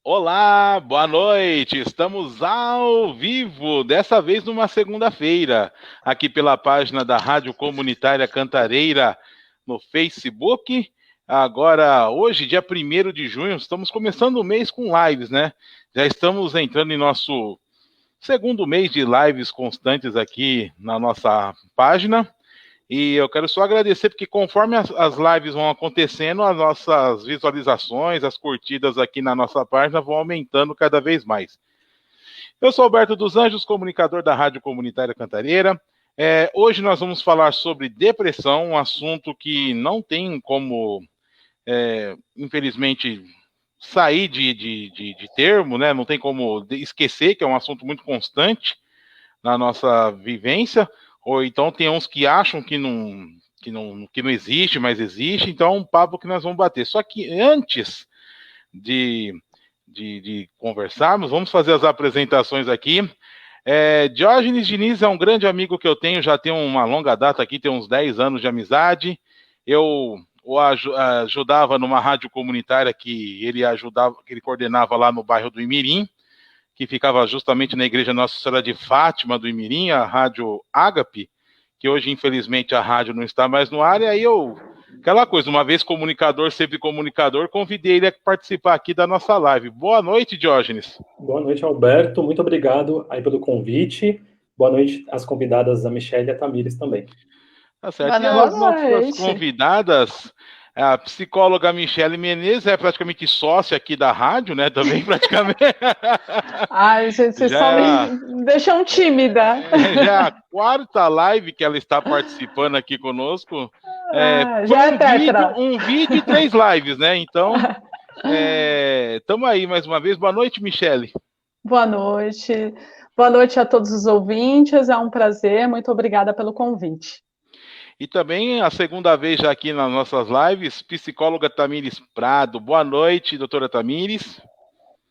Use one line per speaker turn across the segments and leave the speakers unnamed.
Olá, boa noite. Estamos ao vivo, dessa vez numa segunda-feira, aqui pela página da Rádio Comunitária Cantareira no Facebook. Agora, hoje, dia 1º de junho, estamos começando o mês com lives, né? Já estamos entrando em nosso segundo mês de lives constantes aqui na nossa página. E eu quero só agradecer, porque conforme as lives vão acontecendo, as nossas visualizações, as curtidas aqui na nossa página vão aumentando cada vez mais. Eu sou Alberto dos Anjos, comunicador da Rádio Comunitária Cantareira. Hoje nós vamos falar sobre depressão, um assunto que não tem como, infelizmente, sair de termo, né? Não tem como esquecer que é um assunto muito constante na nossa vivência, ou então tem uns que acham que não existe, mas existe, então é um papo que nós vamos bater. Só que antes de, de conversarmos, vamos fazer as apresentações aqui. Diógenes Diniz é um grande amigo que eu tenho, já tem uma longa data aqui, tem uns 10 anos de amizade. Eu o ajudava numa rádio comunitária que ele coordenava lá no bairro do Imirim, que ficava justamente na igreja Nossa Senhora de Fátima do Imirim, a rádio Ágape, que hoje, infelizmente, a rádio não está mais no ar, e aí aquela coisa, uma vez comunicador, sempre comunicador, convidei ele a participar aqui da nossa live. Boa noite, Diógenes.
Boa noite, Alberto. Muito obrigado aí pelo convite. Boa noite às convidadas, a Michelle e a Tamires também.
Tá
Boa
certo. E as nossas
noite.
convidadas, a psicóloga Michele Menezes é praticamente sócia aqui da rádio, né? Também praticamente.
Ai, gente, vocês só
Já
me deixam tímida.
já é a quarta live que ela está participando aqui conosco. Foi
Já é tetra.
um vídeo e 3 lives, né? Então, estamos aí mais uma vez. Boa noite, Michele.
Boa noite. Boa noite a todos os ouvintes. É um prazer. Muito obrigada pelo convite.
E também a segunda vez já aqui nas nossas lives, psicóloga Tamires Prado. Boa noite, doutora Tamires.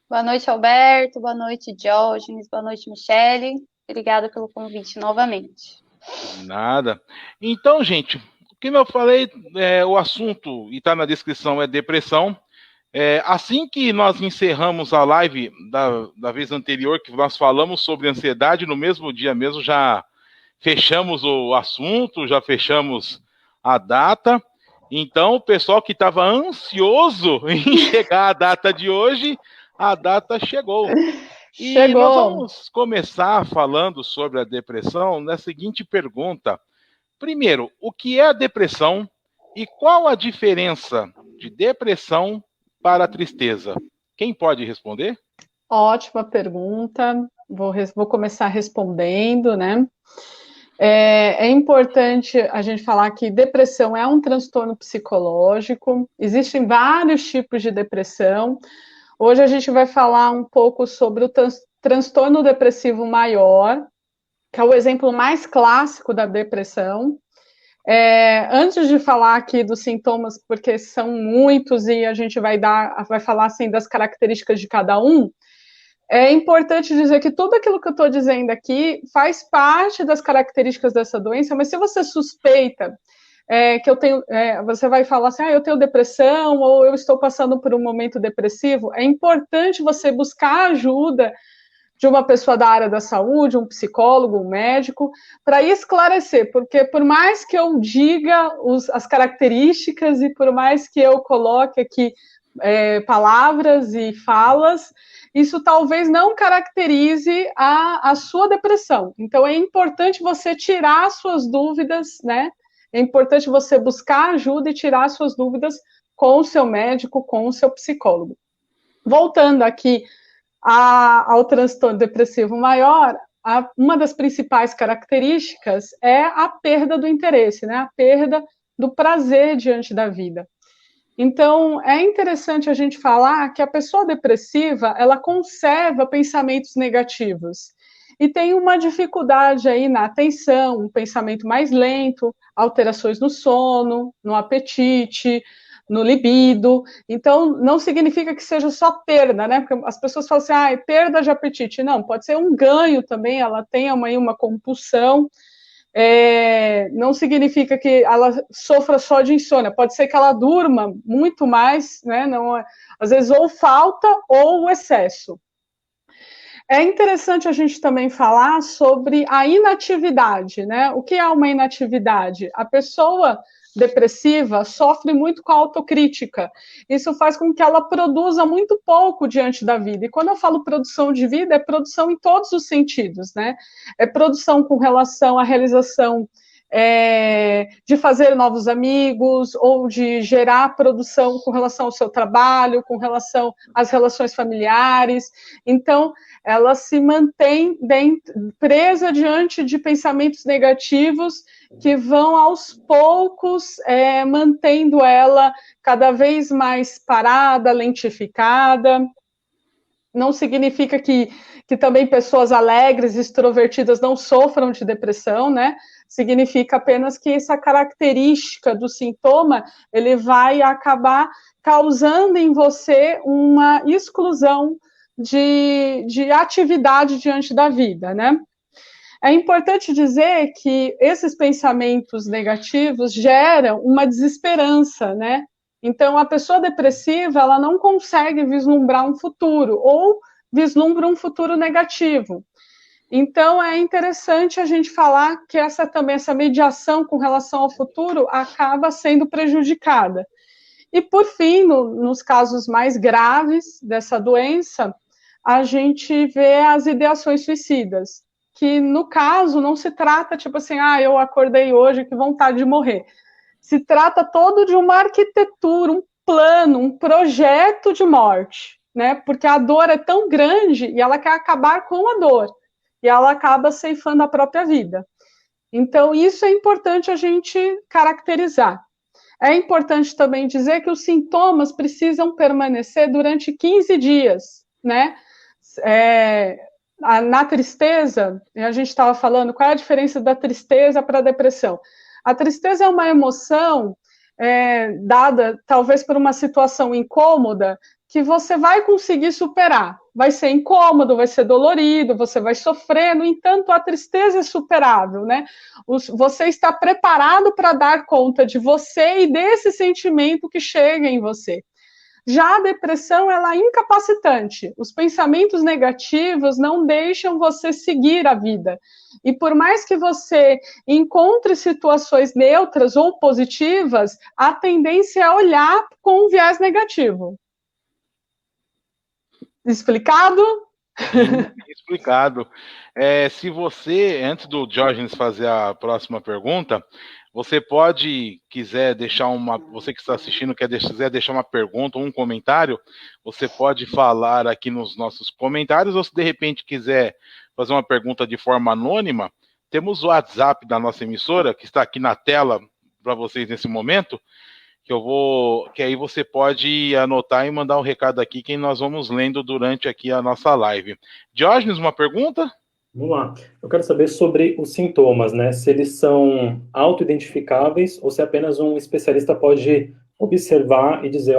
Boa noite, Alberto. Boa noite, Diógenes. Boa noite, Michele. Obrigada pelo convite novamente.
Nada. Então, gente, o que eu falei, o assunto, e está na descrição, é depressão. Assim que nós encerramos a live da vez anterior, que nós falamos sobre ansiedade, no mesmo dia mesmo já fechamos o assunto, já fechamos a data. Então, o pessoal que estava ansioso em chegar à data de hoje, a data chegou. E nós vamos começar falando sobre a depressão na seguinte pergunta. Primeiro, o que é a depressão e qual a diferença de depressão para a tristeza? Quem pode responder?
Ótima pergunta. Vou começar respondendo, né? É importante a gente falar que depressão é um transtorno psicológico. Existem vários tipos de depressão. Hoje a gente vai falar um pouco sobre o transtorno depressivo maior, que é o exemplo mais clássico da depressão. Antes de falar aqui dos sintomas, porque são muitos e a gente vai falar assim das características de cada um, é importante dizer que tudo aquilo que eu estou dizendo aqui faz parte das características dessa doença, mas se você suspeita que eu tenho, você vai falar assim, eu tenho depressão ou eu estou passando por um momento depressivo, é importante você buscar ajuda de uma pessoa da área da saúde, um psicólogo, um médico, para esclarecer, porque por mais que eu diga as características e por mais que eu coloque aqui palavras e falas, isso talvez não caracterize a sua depressão. Então, é importante você tirar suas dúvidas, né? É importante você buscar ajuda e tirar suas dúvidas com o seu médico, com o seu psicólogo. Voltando aqui ao transtorno depressivo maior, uma das principais características é a perda do interesse, né? A perda do prazer diante da vida. Então, é interessante a gente falar que a pessoa depressiva, ela conserva pensamentos negativos e tem uma dificuldade aí na atenção, um pensamento mais lento, alterações no sono, no apetite, no libido. Então, não significa que seja só perda, né? Porque as pessoas falam assim, perda de apetite. Não, pode ser um ganho também, ela tem uma compulsão. não significa que ela sofra só de insônia, pode ser que ela durma muito mais, né? Não, às vezes ou falta ou o excesso. É interessante a gente também falar sobre a inatividade, né? O que é uma inatividade? A pessoa depressiva sofre muito com a autocrítica. Isso faz com que ela produza muito pouco diante da vida. E quando eu falo produção de vida, é produção em todos os sentidos, né? É produção com relação à realização de fazer novos amigos, ou de gerar produção com relação ao seu trabalho, com relação às relações familiares. Então, ela se mantém presa diante de pensamentos negativos que vão, aos poucos, mantendo ela cada vez mais parada, lentificada. Não significa que também pessoas alegres, extrovertidas, não sofram de depressão, né? Significa apenas que essa característica do sintoma, ele vai acabar causando em você uma exclusão de atividade diante da vida, né? É importante dizer que esses pensamentos negativos geram uma desesperança, né? Então, a pessoa depressiva, ela não consegue vislumbrar um futuro, ou vislumbra um futuro negativo. Então, é interessante a gente falar que essa mediação com relação ao futuro acaba sendo prejudicada. E, por fim, nos casos mais graves dessa doença, a gente vê as ideações suicidas, que, no caso, não se trata, tipo assim, eu acordei hoje, que vontade de morrer. Se trata todo de uma arquitetura, um plano, um projeto de morte, né? Porque a dor é tão grande e ela quer acabar com a dor. E ela acaba ceifando a própria vida. Então, isso é importante a gente caracterizar. É importante também dizer que os sintomas precisam permanecer durante 15 dias, né? Na tristeza, a gente estava falando, qual é a diferença da tristeza para a depressão? A tristeza é uma emoção dada, talvez, por uma situação incômoda, que você vai conseguir superar. Vai ser incômodo, vai ser dolorido, você vai sofrer, no entanto, a tristeza é superável, né? Você está preparado para dar conta de você e desse sentimento que chega em você. Já a depressão, ela é incapacitante. Os pensamentos negativos não deixam você seguir a vida. E por mais que você encontre situações neutras ou positivas, a tendência é olhar com um viés negativo. Explicado?
Explicado. Se você, antes do Diógenes fazer a próxima pergunta, você quiser deixar você que está assistindo, quiser deixar uma pergunta ou um comentário, você pode falar aqui nos nossos comentários, ou se de repente quiser fazer uma pergunta de forma anônima, temos o WhatsApp da nossa emissora, que está aqui na tela para vocês nesse momento, que aí você pode anotar e mandar um recado aqui que nós vamos lendo durante aqui a nossa live. Diógenes, uma pergunta?
Vamos lá. Eu quero saber sobre os sintomas, né? Se eles são auto-identificáveis ou se apenas um especialista pode observar e dizer,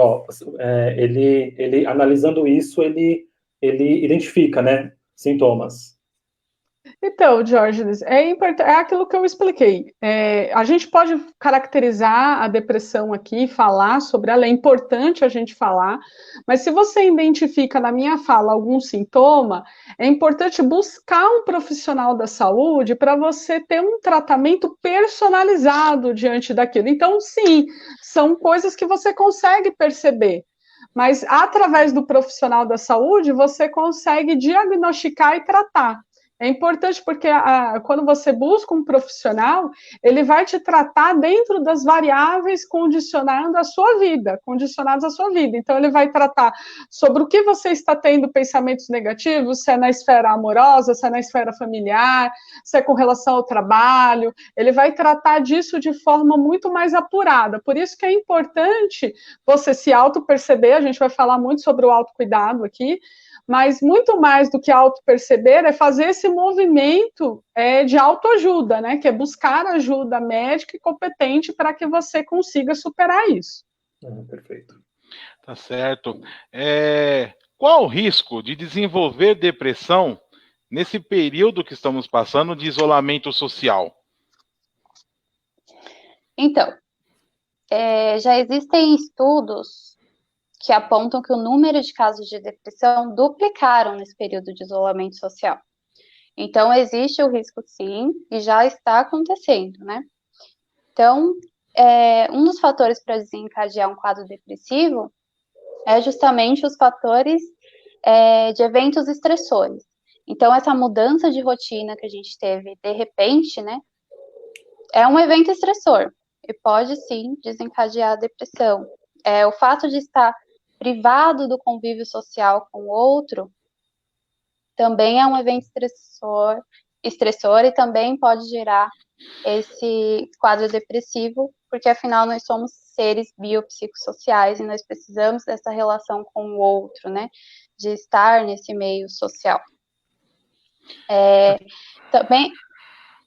ele analisando isso, ele identifica, né, sintomas.
Então, Diógenes, é aquilo que eu expliquei. A gente pode caracterizar a depressão aqui, falar sobre ela, é importante a gente falar, mas se você identifica na minha fala algum sintoma, é importante buscar um profissional da saúde para você ter um tratamento personalizado diante daquilo. Então, sim, são coisas que você consegue perceber, mas através do profissional da saúde, você consegue diagnosticar e tratar. É importante porque quando você busca um profissional, ele vai te tratar dentro das variáveis condicionadas à sua vida. Então, ele vai tratar sobre o que você está tendo pensamentos negativos, se é na esfera amorosa, se é na esfera familiar, se é com relação ao trabalho. Ele vai tratar disso de forma muito mais apurada. Por isso que é importante você se auto-perceber. A gente vai falar muito sobre o autocuidado aqui, mas muito mais do que auto-perceber é fazer esse movimento de autoajuda, né? Que é buscar ajuda médica e competente para que você consiga superar isso.
Perfeito.
Tá certo. Qual o risco de desenvolver depressão nesse período que estamos passando de isolamento social?
Então, já existem estudos que apontam que o número de casos de depressão duplicaram nesse período de isolamento social. Então, existe o risco, sim, e já está acontecendo, né? Então, um dos fatores para desencadear um quadro depressivo é justamente os fatores de eventos estressores. Então, essa mudança de rotina que a gente teve de repente, né, é um evento estressor e pode, sim, desencadear a depressão. O fato de estar privado do convívio social com o outro também é um evento estressor e também pode gerar esse quadro depressivo, porque afinal nós somos seres biopsicossociais e nós precisamos dessa relação com o outro, né? De estar nesse meio social.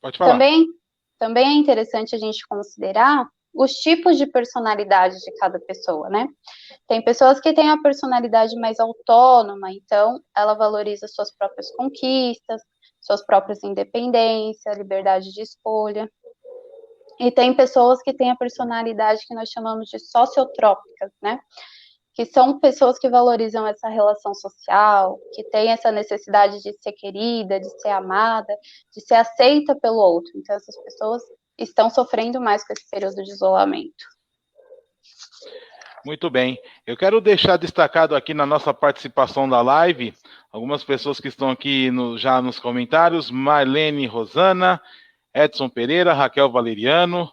Pode falar.
Também é interessante a gente considerar os tipos de personalidade de cada pessoa, né? Tem pessoas que têm a personalidade mais autônoma, então ela valoriza suas próprias conquistas, suas próprias independências, liberdade de escolha. E tem pessoas que têm a personalidade que nós chamamos de sociotrópicas, né? Que são pessoas que valorizam essa relação social, que têm essa necessidade de ser querida, de ser amada, de ser aceita pelo outro. Então, essas pessoas estão sofrendo mais com esse período de isolamento.
Muito bem. Eu quero deixar destacado aqui na nossa participação da live, algumas pessoas que estão aqui já nos comentários, Marlene Rosana, Edson Pereira, Raquel Valeriano.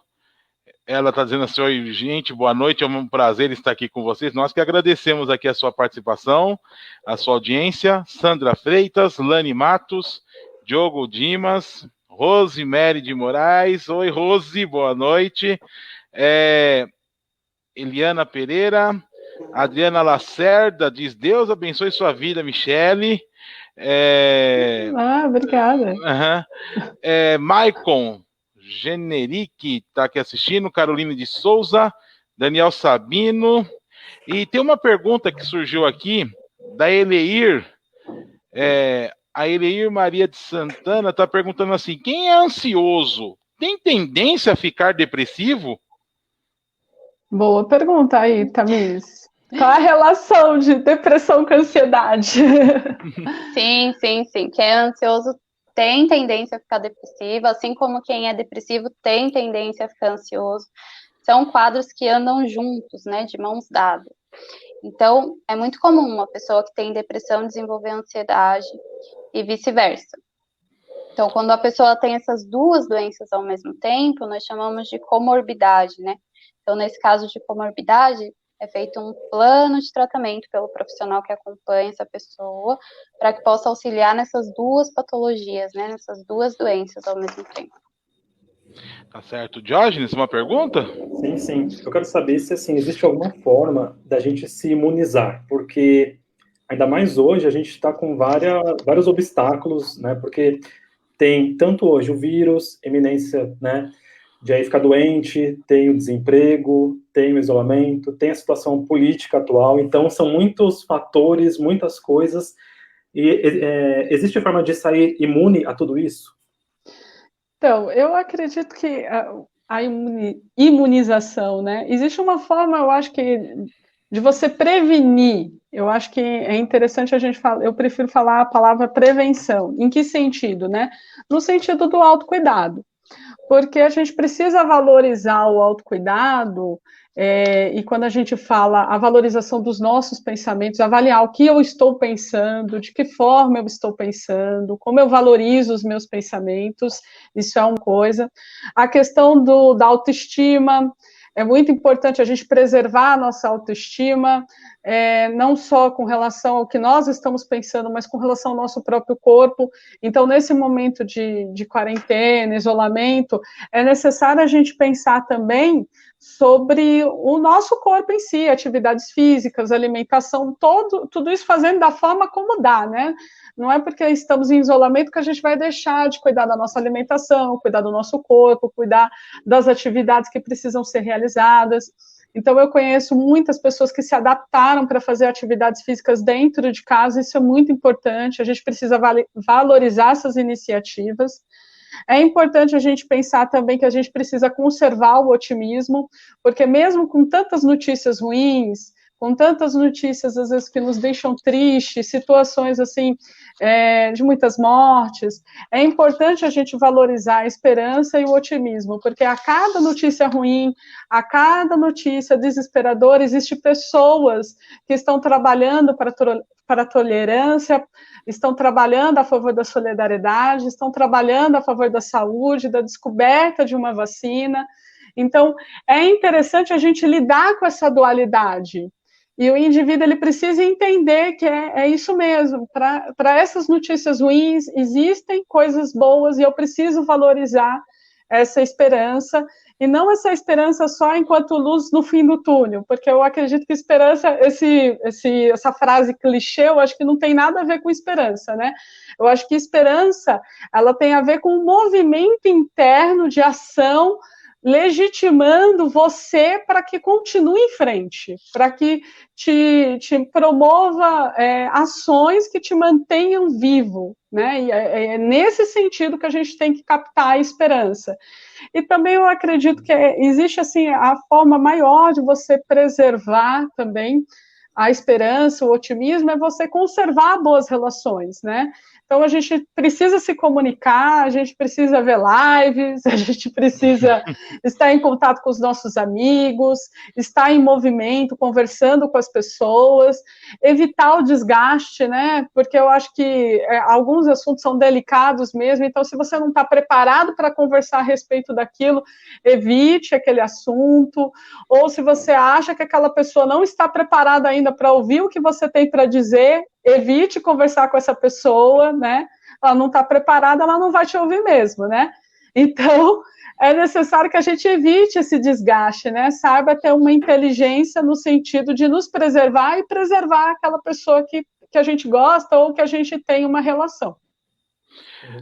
Ela está dizendo assim: oi, gente, boa noite, é um prazer estar aqui com vocês. Nós que agradecemos aqui a sua participação, a sua audiência. Sandra Freitas, Lani Matos, Diogo Dimas, Rosemary de Moraes. Oi, Rose, boa noite. Eliana Pereira, Adriana Lacerda diz: Deus abençoe sua vida, Michele.
Obrigada.
Maicon Generic está aqui assistindo, Caroline de Souza, Daniel Sabino. E tem uma pergunta que surgiu aqui da Eleir. A Eleir Maria de Santana está perguntando assim: quem é ansioso tem tendência a ficar depressivo?
Boa pergunta aí, Tamires. Qual a relação de depressão com ansiedade?
Sim. Quem é ansioso tem tendência a ficar depressivo, assim como quem é depressivo tem tendência a ficar ansioso. São quadros que andam juntos, né, de mãos dadas. Então, é muito comum uma pessoa que tem depressão desenvolver ansiedade e vice-versa. Então, quando a pessoa tem essas duas doenças ao mesmo tempo, nós chamamos de comorbidade, né? Então, nesse caso de comorbidade, é feito um plano de tratamento pelo profissional que acompanha essa pessoa, para que possa auxiliar nessas duas patologias, né, nessas duas doenças ao mesmo tempo.
Tá certo. Diógenes, uma pergunta?
Sim. Eu quero saber se, assim, existe alguma forma da gente se imunizar, porque, ainda mais hoje, a gente está com vários obstáculos, né, porque tem tanto hoje o vírus, eminência, né, de aí ficar doente, tem o desemprego, tem o isolamento, tem a situação política atual, então são muitos fatores, muitas coisas, e existe forma de sair imune a tudo isso?
Então, eu acredito que a imunização, né, existe uma forma, eu acho que, de você prevenir. Eu acho que é interessante a gente falar, eu prefiro falar a palavra prevenção. Em que sentido, né? No sentido do autocuidado. Porque a gente precisa valorizar o autocuidado, e quando a gente fala a valorização dos nossos pensamentos, avaliar o que eu estou pensando, de que forma eu estou pensando, como eu valorizo os meus pensamentos, isso é uma coisa. A questão da autoestima, é muito importante a gente preservar a nossa autoestima, não só com relação ao que nós estamos pensando, mas com relação ao nosso próprio corpo. Então, nesse momento de quarentena, isolamento, é necessário a gente pensar também sobre o nosso corpo em si, atividades físicas, alimentação, tudo isso fazendo da forma como dá, né? Não é porque estamos em isolamento que a gente vai deixar de cuidar da nossa alimentação, cuidar do nosso corpo, cuidar das atividades que precisam ser realizadas. Então, eu conheço muitas pessoas que se adaptaram para fazer atividades físicas dentro de casa, isso é muito importante, a gente precisa valorizar essas iniciativas. É importante a gente pensar também que a gente precisa conservar o otimismo, porque mesmo com tantas notícias ruins, com tantas notícias, às vezes, que nos deixam tristes, situações, assim, de muitas mortes, é importante a gente valorizar a esperança e o otimismo, porque a cada notícia ruim, a cada notícia desesperadora, existem pessoas que estão trabalhando para a tolerância, estão trabalhando a favor da solidariedade, estão trabalhando a favor da saúde, da descoberta de uma vacina. Então, é interessante a gente lidar com essa dualidade. E o indivíduo ele precisa entender que é isso mesmo. Para essas notícias ruins, existem coisas boas e eu preciso valorizar essa esperança, e não essa esperança só enquanto luz no fim do túnel, porque eu acredito que esperança, essa frase clichê, eu acho que não tem nada a ver com esperança, né? Eu acho que esperança, ela tem a ver com um movimento interno de ação, legitimando você para que continue em frente, para que te promova ações que te mantenham vivo, né? E é nesse sentido que a gente tem que captar a esperança. E também eu acredito que existe assim a forma maior de você preservar também a esperança, o otimismo, é você conservar boas relações, né? Então, a gente precisa se comunicar, a gente precisa ver lives, a gente precisa estar em contato com os nossos amigos, estar em movimento, conversando com as pessoas, evitar o desgaste, né? Porque eu acho que alguns assuntos são delicados mesmo, então, se você não está preparado para conversar a respeito daquilo, evite aquele assunto, ou se você acha que aquela pessoa não está preparada ainda para ouvir o que você tem para dizer, evite conversar com essa pessoa, né? Ela não está preparada, ela não vai te ouvir mesmo, né? Então, é necessário que a gente evite esse desgaste, né? Saiba ter uma inteligência no sentido de nos preservar e preservar aquela pessoa que a gente gosta ou que a gente tem uma relação.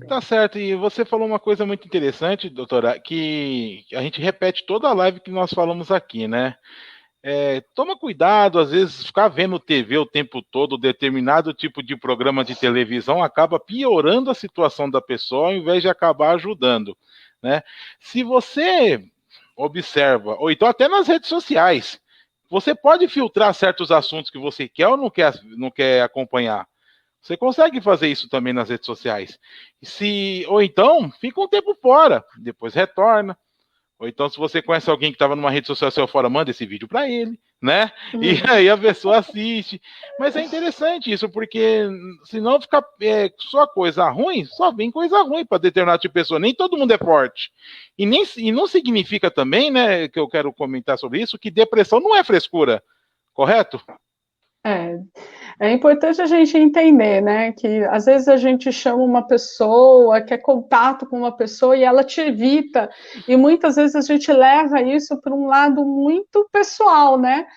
Tá certo, e você falou uma coisa muito interessante, doutora, que a gente repete toda a live que nós falamos aqui, né? Toma cuidado, às vezes ficar vendo TV o tempo todo, determinado tipo de programa de televisão acaba piorando a situação da pessoa ao invés de acabar ajudando, né? Se você observa, ou então até nas redes sociais, você pode filtrar certos assuntos que você quer ou não quer acompanhar. Você consegue fazer isso também nas redes sociais. Ou então, fica um tempo fora, depois retorna. Ou então, se você conhece alguém que estava numa rede social saiu fora, manda esse vídeo para ele, né? E aí a pessoa assiste. Mas é interessante isso, porque senão fica só coisa ruim, só vem coisa ruim para determinado tipo de pessoa. Nem todo mundo é forte. E não significa também, né, que eu quero comentar sobre isso, que depressão não é frescura, correto?
É importante a gente entender, né, que às vezes a gente chama uma pessoa, quer contato com uma pessoa e ela te evita, e muitas vezes a gente leva isso para um lado muito pessoal, né?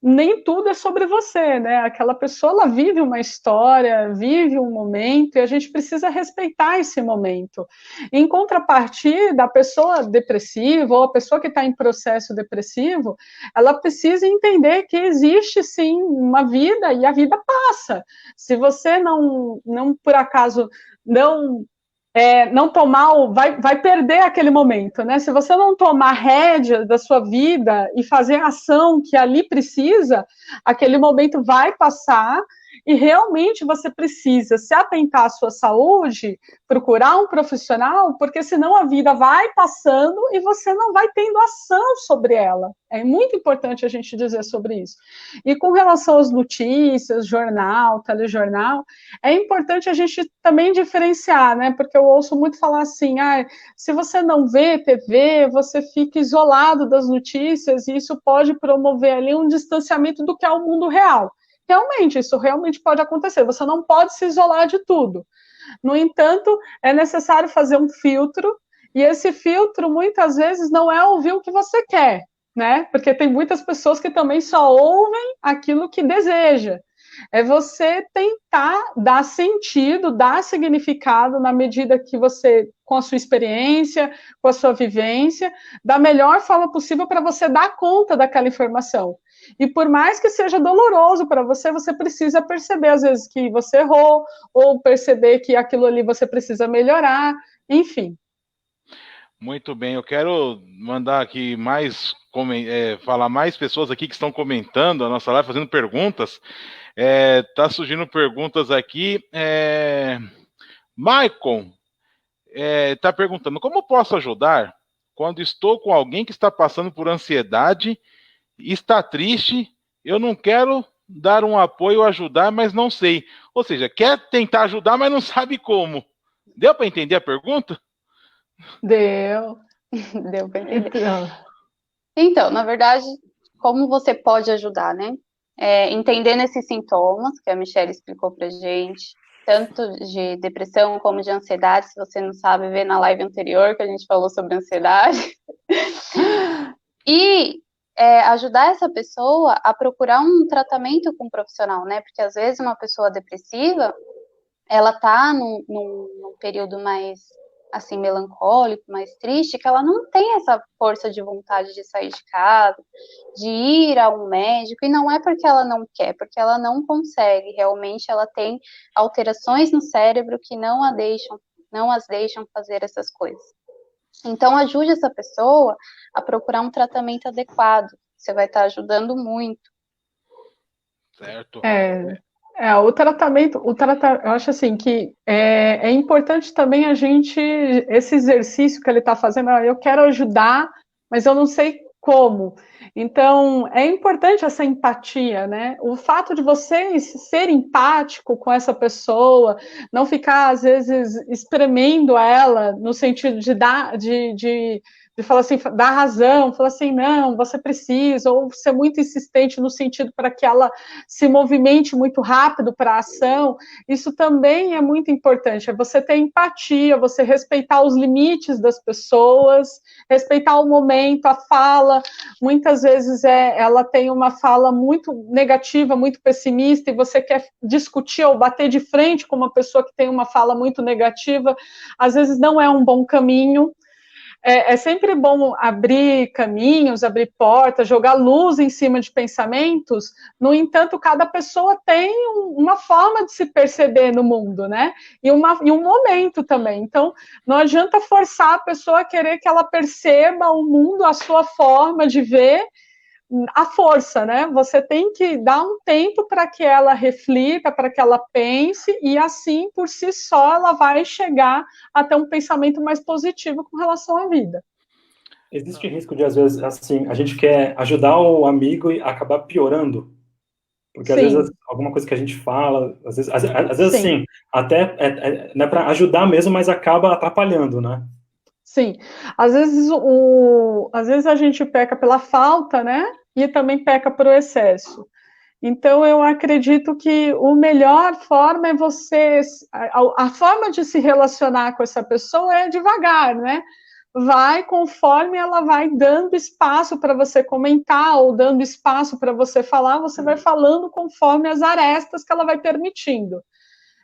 Nem tudo é sobre você, né? Aquela pessoa, ela vive uma história, vive um momento, e a gente precisa respeitar esse momento. Em contrapartida, a pessoa depressiva, ou a pessoa que está em processo depressivo, ela precisa entender que existe, sim, uma vida, e a vida passa. Se você não por acaso, não tomar, vai perder aquele momento, né? Se você não tomar rédea da sua vida e fazer a ação que ali precisa, aquele momento vai passar e realmente você precisa se atentar à sua saúde, procurar um profissional, porque senão a vida vai passando e você não vai tendo ação sobre ela. É muito importante a gente dizer sobre isso. E com relação às notícias, jornal, telejornal, é importante a gente também diferenciar, né? Porque eu ouço muito falar assim, se você não vê TV, você fica isolado das notícias e isso pode promover ali um distanciamento do que é o mundo real. Realmente, isso realmente pode acontecer, você não pode se isolar de tudo. No entanto, é necessário fazer um filtro, e esse filtro, muitas vezes, não é ouvir o que você quer, né? Porque tem muitas pessoas que também só ouvem aquilo que deseja. É você tentar dar sentido, dar significado na medida que você, com a sua experiência, com a sua vivência, da melhor forma possível para você dar conta daquela informação. E por mais que seja doloroso para você, você precisa perceber, às vezes, que você errou, ou perceber que aquilo ali você precisa melhorar, enfim.
Muito bem, eu quero mandar aqui falar mais pessoas aqui que estão comentando a nossa live, fazendo perguntas. Tá surgindo perguntas aqui. Maicon está perguntando: como posso ajudar quando estou com alguém que está passando por ansiedade, está triste, eu não quero dar um apoio, ajudar, mas não sei. Ou seja, quer tentar ajudar, mas não sabe como. Deu para entender a pergunta?
Deu.
Deu para entender. Então, na verdade, como você pode ajudar, né? Entendendo esses sintomas que a Michelle explicou pra gente, tanto de depressão como de ansiedade. Se você não sabe, vê na live anterior que a gente falou sobre ansiedade. E ajudar essa pessoa a procurar um tratamento com um profissional, né? Porque às vezes uma pessoa depressiva, ela tá num período mais assim, melancólico, mais triste, que ela não tem essa força de vontade de sair de casa, de ir a um médico, e não é porque ela não quer, porque ela não consegue, realmente ela tem alterações no cérebro que não as deixam fazer essas coisas. Então, ajude essa pessoa a procurar um tratamento adequado, você vai estar ajudando muito.
Certo.
O tratamento, eu acho assim que é importante também esse exercício que ele está fazendo, eu quero ajudar, mas eu não sei como. Então, é importante essa empatia, né? O fato de você ser empático com essa pessoa, não ficar, às vezes, espremendo ela no sentido de falar assim, dar razão, falar assim, não, você precisa, ou ser muito insistente no sentido para que ela se movimente muito rápido para a ação, isso também é muito importante, é você ter empatia, você respeitar os limites das pessoas, respeitar o momento, a fala, muitas vezes ela tem uma fala muito negativa, muito pessimista, e você quer discutir ou bater de frente com uma pessoa que tem uma fala muito negativa, às vezes não é um bom caminho. É sempre bom abrir caminhos, abrir portas, jogar luz em cima de pensamentos. No entanto, cada pessoa tem uma forma de se perceber no mundo, né? E um momento também. Então, não adianta forçar a pessoa a querer que ela perceba o mundo, a sua forma de ver, a força, né? Você tem que dar um tempo para que ela reflita, para que ela pense, e assim, por si só, ela vai chegar a ter um pensamento mais positivo com relação à vida.
Existe risco de, às vezes, assim, a gente quer ajudar o amigo e acabar piorando? Porque, às vezes, alguma coisa que a gente fala, às vezes assim, até não é para ajudar mesmo, mas acaba atrapalhando, né?
Sim, às vezes a gente peca pela falta, né? E também peca por excesso. Então, eu acredito que a melhor forma é a forma de se relacionar com essa pessoa é devagar, né? Vai conforme ela vai dando espaço para você comentar ou dando espaço para você falar, você vai falando conforme as arestas que ela vai permitindo.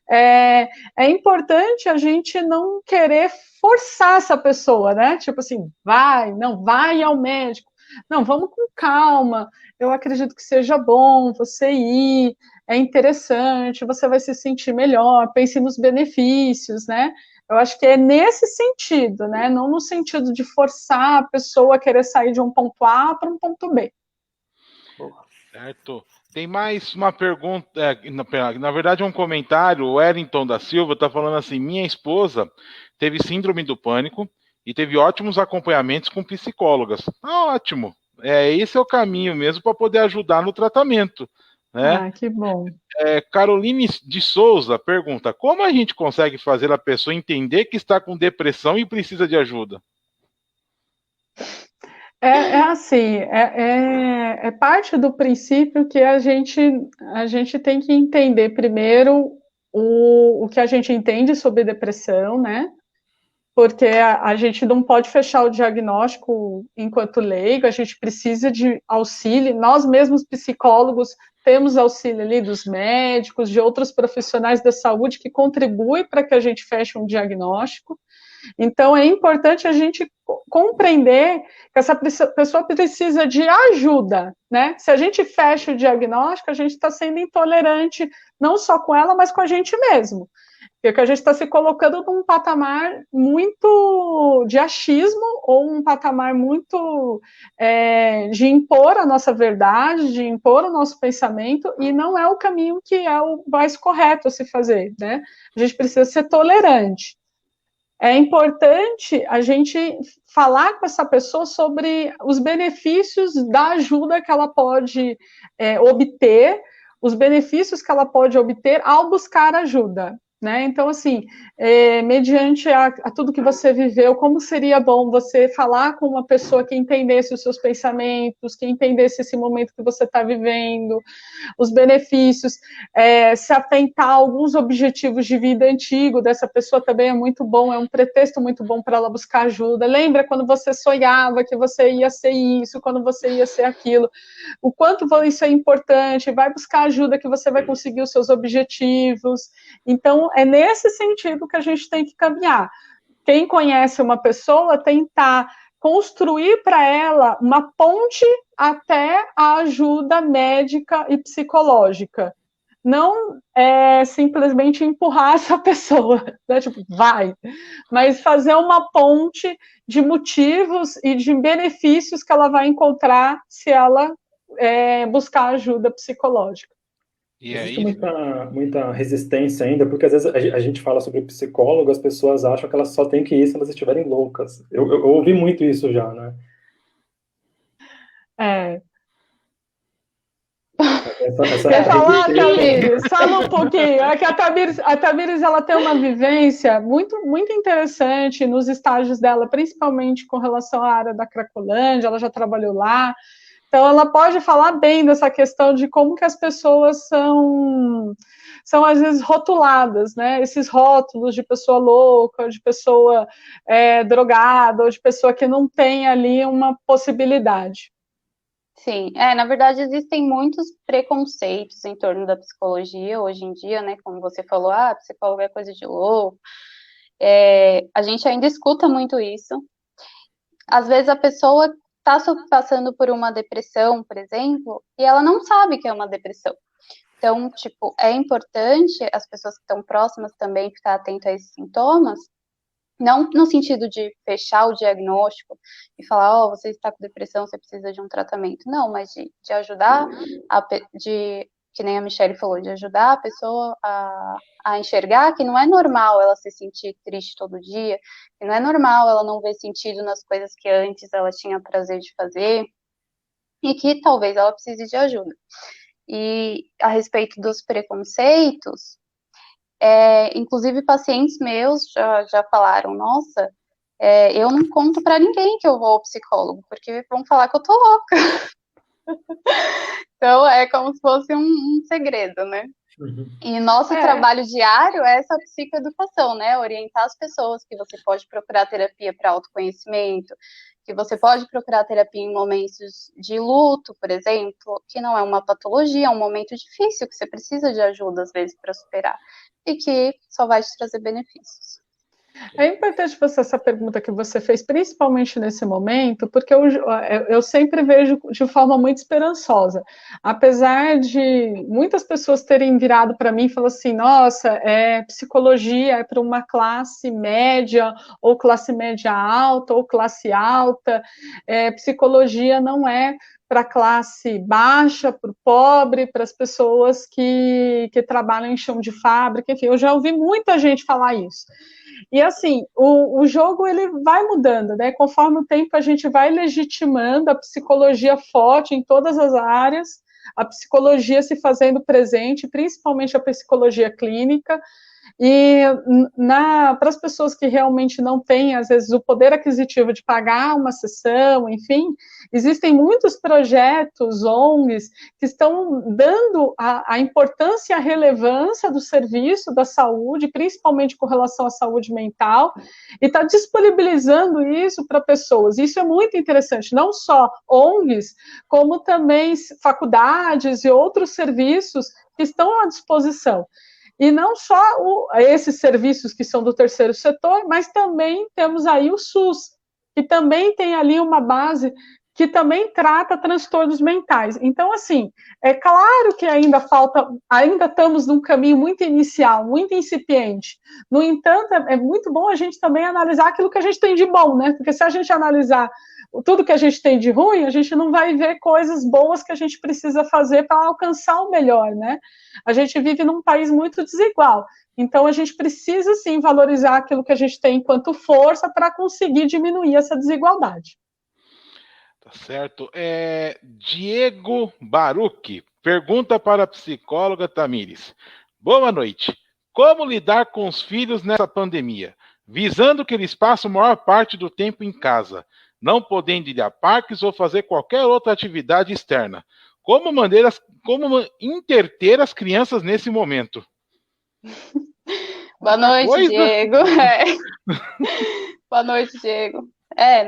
É importante a gente não querer forçar essa pessoa, né? Tipo assim, não vai ao médico. Não, vamos com calma. Eu acredito que seja bom você ir, é interessante, você vai se sentir melhor, pense nos benefícios, né? Eu acho que é nesse sentido, né? Não no sentido de forçar a pessoa a querer sair de um ponto A para um ponto B.
Certo. Tem mais uma pergunta, na verdade é um comentário. O Wellington da Silva está falando assim: minha esposa teve síndrome do pânico e teve ótimos acompanhamentos com psicólogas. Ótimo, esse é o caminho mesmo para poder ajudar no tratamento, né?
Ah, que bom.
Caroline de Souza pergunta: como a gente consegue fazer a pessoa entender que está com depressão e precisa de ajuda?
Assim, parte do princípio que a gente tem que entender primeiro o que a gente entende sobre depressão, né? Porque a gente não pode fechar o diagnóstico enquanto leigo, a gente precisa de auxílio, nós mesmos psicólogos temos auxílio ali dos médicos, de outros profissionais da saúde que contribuem para que a gente feche um diagnóstico. Então, é importante a gente compreender que essa pessoa precisa de ajuda, né? Se a gente fecha o diagnóstico, a gente está sendo intolerante, não só com ela, mas com a gente mesmo. Porque a gente está se colocando num patamar muito de achismo, ou um patamar muito de impor a nossa verdade, de impor o nosso pensamento, e não é o caminho que é o mais correto a se fazer, né? A gente precisa ser tolerante. É importante a gente falar com essa pessoa sobre os benefícios da ajuda que ela pode obter, os benefícios que ela pode obter ao buscar ajuda. Né? Então, assim, mediante a tudo que você viveu, como seria bom você falar com uma pessoa que entendesse os seus pensamentos, que entendesse esse momento que você está vivendo, os benefícios, se atentar a alguns objetivos de vida antigo dessa pessoa também é muito bom, é um pretexto muito bom para ela buscar ajuda. Lembra quando você sonhava que você ia ser isso, quando você ia ser aquilo, o quanto isso é importante, vai buscar ajuda que você vai conseguir os seus objetivos. Então, é nesse sentido que a gente tem que caminhar. Quem conhece uma pessoa, tentar construir para ela uma ponte até a ajuda médica e psicológica. Não simplesmente empurrar essa pessoa, né? Tipo, vai, mas fazer uma ponte de motivos e de benefícios que ela vai encontrar se ela buscar ajuda psicológica.
E
Existe
aí,
muita resistência ainda, porque às vezes a gente fala sobre psicólogo, as pessoas acham que elas só têm que ir se elas estiverem loucas. Eu ouvi muito isso já, né?
Quer falar, Tamires? Fala um pouquinho. É que a Tamires ela tem uma vivência muito, muito interessante nos estágios dela, principalmente com relação à área da Cracolândia, ela já trabalhou lá. Então, ela pode falar bem dessa questão de como que as pessoas são às vezes, rotuladas, né? Esses rótulos de pessoa louca, de pessoa drogada, ou de pessoa que não tem ali uma possibilidade.
Sim, na verdade existem muitos preconceitos em torno da psicologia hoje em dia, né? Como você falou, psicólogo é coisa de louco. A gente ainda escuta muito isso. Às vezes a pessoa está passando por uma depressão, por exemplo, e ela não sabe que é uma depressão. Então, tipo, é importante as pessoas que estão próximas também ficar atentas a esses sintomas, não no sentido de fechar o diagnóstico e falar, você está com depressão, você precisa de um tratamento. Não, mas de ajudar, que nem a Michelle falou, de ajudar a pessoa a enxergar que não é normal ela se sentir triste todo dia, que não é normal ela não ver sentido nas coisas que antes ela tinha prazer de fazer, e que talvez ela precise de ajuda. E a respeito dos preconceitos, inclusive pacientes meus já falaram, nossa, eu não conto para ninguém que eu vou ao psicólogo, porque vão falar que eu tô louca. Então, é como se fosse um segredo, né? Uhum. E nosso trabalho diário é essa psicoeducação, né? Orientar as pessoas que você pode procurar terapia para autoconhecimento, que você pode procurar terapia em momentos de luto, por exemplo, que não é uma patologia, é um momento difícil, que você precisa de ajuda, às vezes, para superar, e que só vai te trazer benefícios.
É importante essa pergunta que você fez, principalmente nesse momento, porque eu sempre vejo de forma muito esperançosa. Apesar de muitas pessoas terem virado para mim e falado assim, nossa, psicologia é para uma classe média, ou classe média alta, ou classe alta, psicologia não é para a classe baixa, para o pobre, para as pessoas que trabalham em chão de fábrica, enfim, eu já ouvi muita gente falar isso. E assim, o jogo ele vai mudando, né? Conforme o tempo a gente vai legitimando a psicologia forte em todas as áreas, a psicologia se fazendo presente, principalmente a psicologia clínica, e para as pessoas que realmente não têm, às vezes, o poder aquisitivo de pagar uma sessão, enfim, existem muitos projetos, ONGs, que estão dando a importância e a relevância do serviço da saúde, principalmente com relação à saúde mental, e está disponibilizando isso para pessoas. Isso é muito interessante, não só ONGs, como também faculdades e outros serviços que estão à disposição. E não só esses serviços que são do terceiro setor, mas também temos aí o SUS, que também tem ali uma base que também trata transtornos mentais. Então, assim, é claro que ainda estamos num caminho muito inicial, muito incipiente. No entanto, é muito bom a gente também analisar aquilo que a gente tem de bom, né? Porque se a gente analisar tudo que a gente tem de ruim, a gente não vai ver coisas boas que a gente precisa fazer para alcançar o melhor, né? A gente vive num país muito desigual. Então, a gente precisa, sim, valorizar aquilo que a gente tem enquanto força para conseguir diminuir essa desigualdade.
Tá certo. Diego Baruch pergunta para a psicóloga Tamires. Boa noite. Como lidar com os filhos nessa pandemia, visando que eles passam a maior parte do tempo em casa, não podendo ir a parques ou fazer qualquer outra atividade externa? Como interter as crianças nesse momento?
Boa noite, Diego. Boa noite, Diego.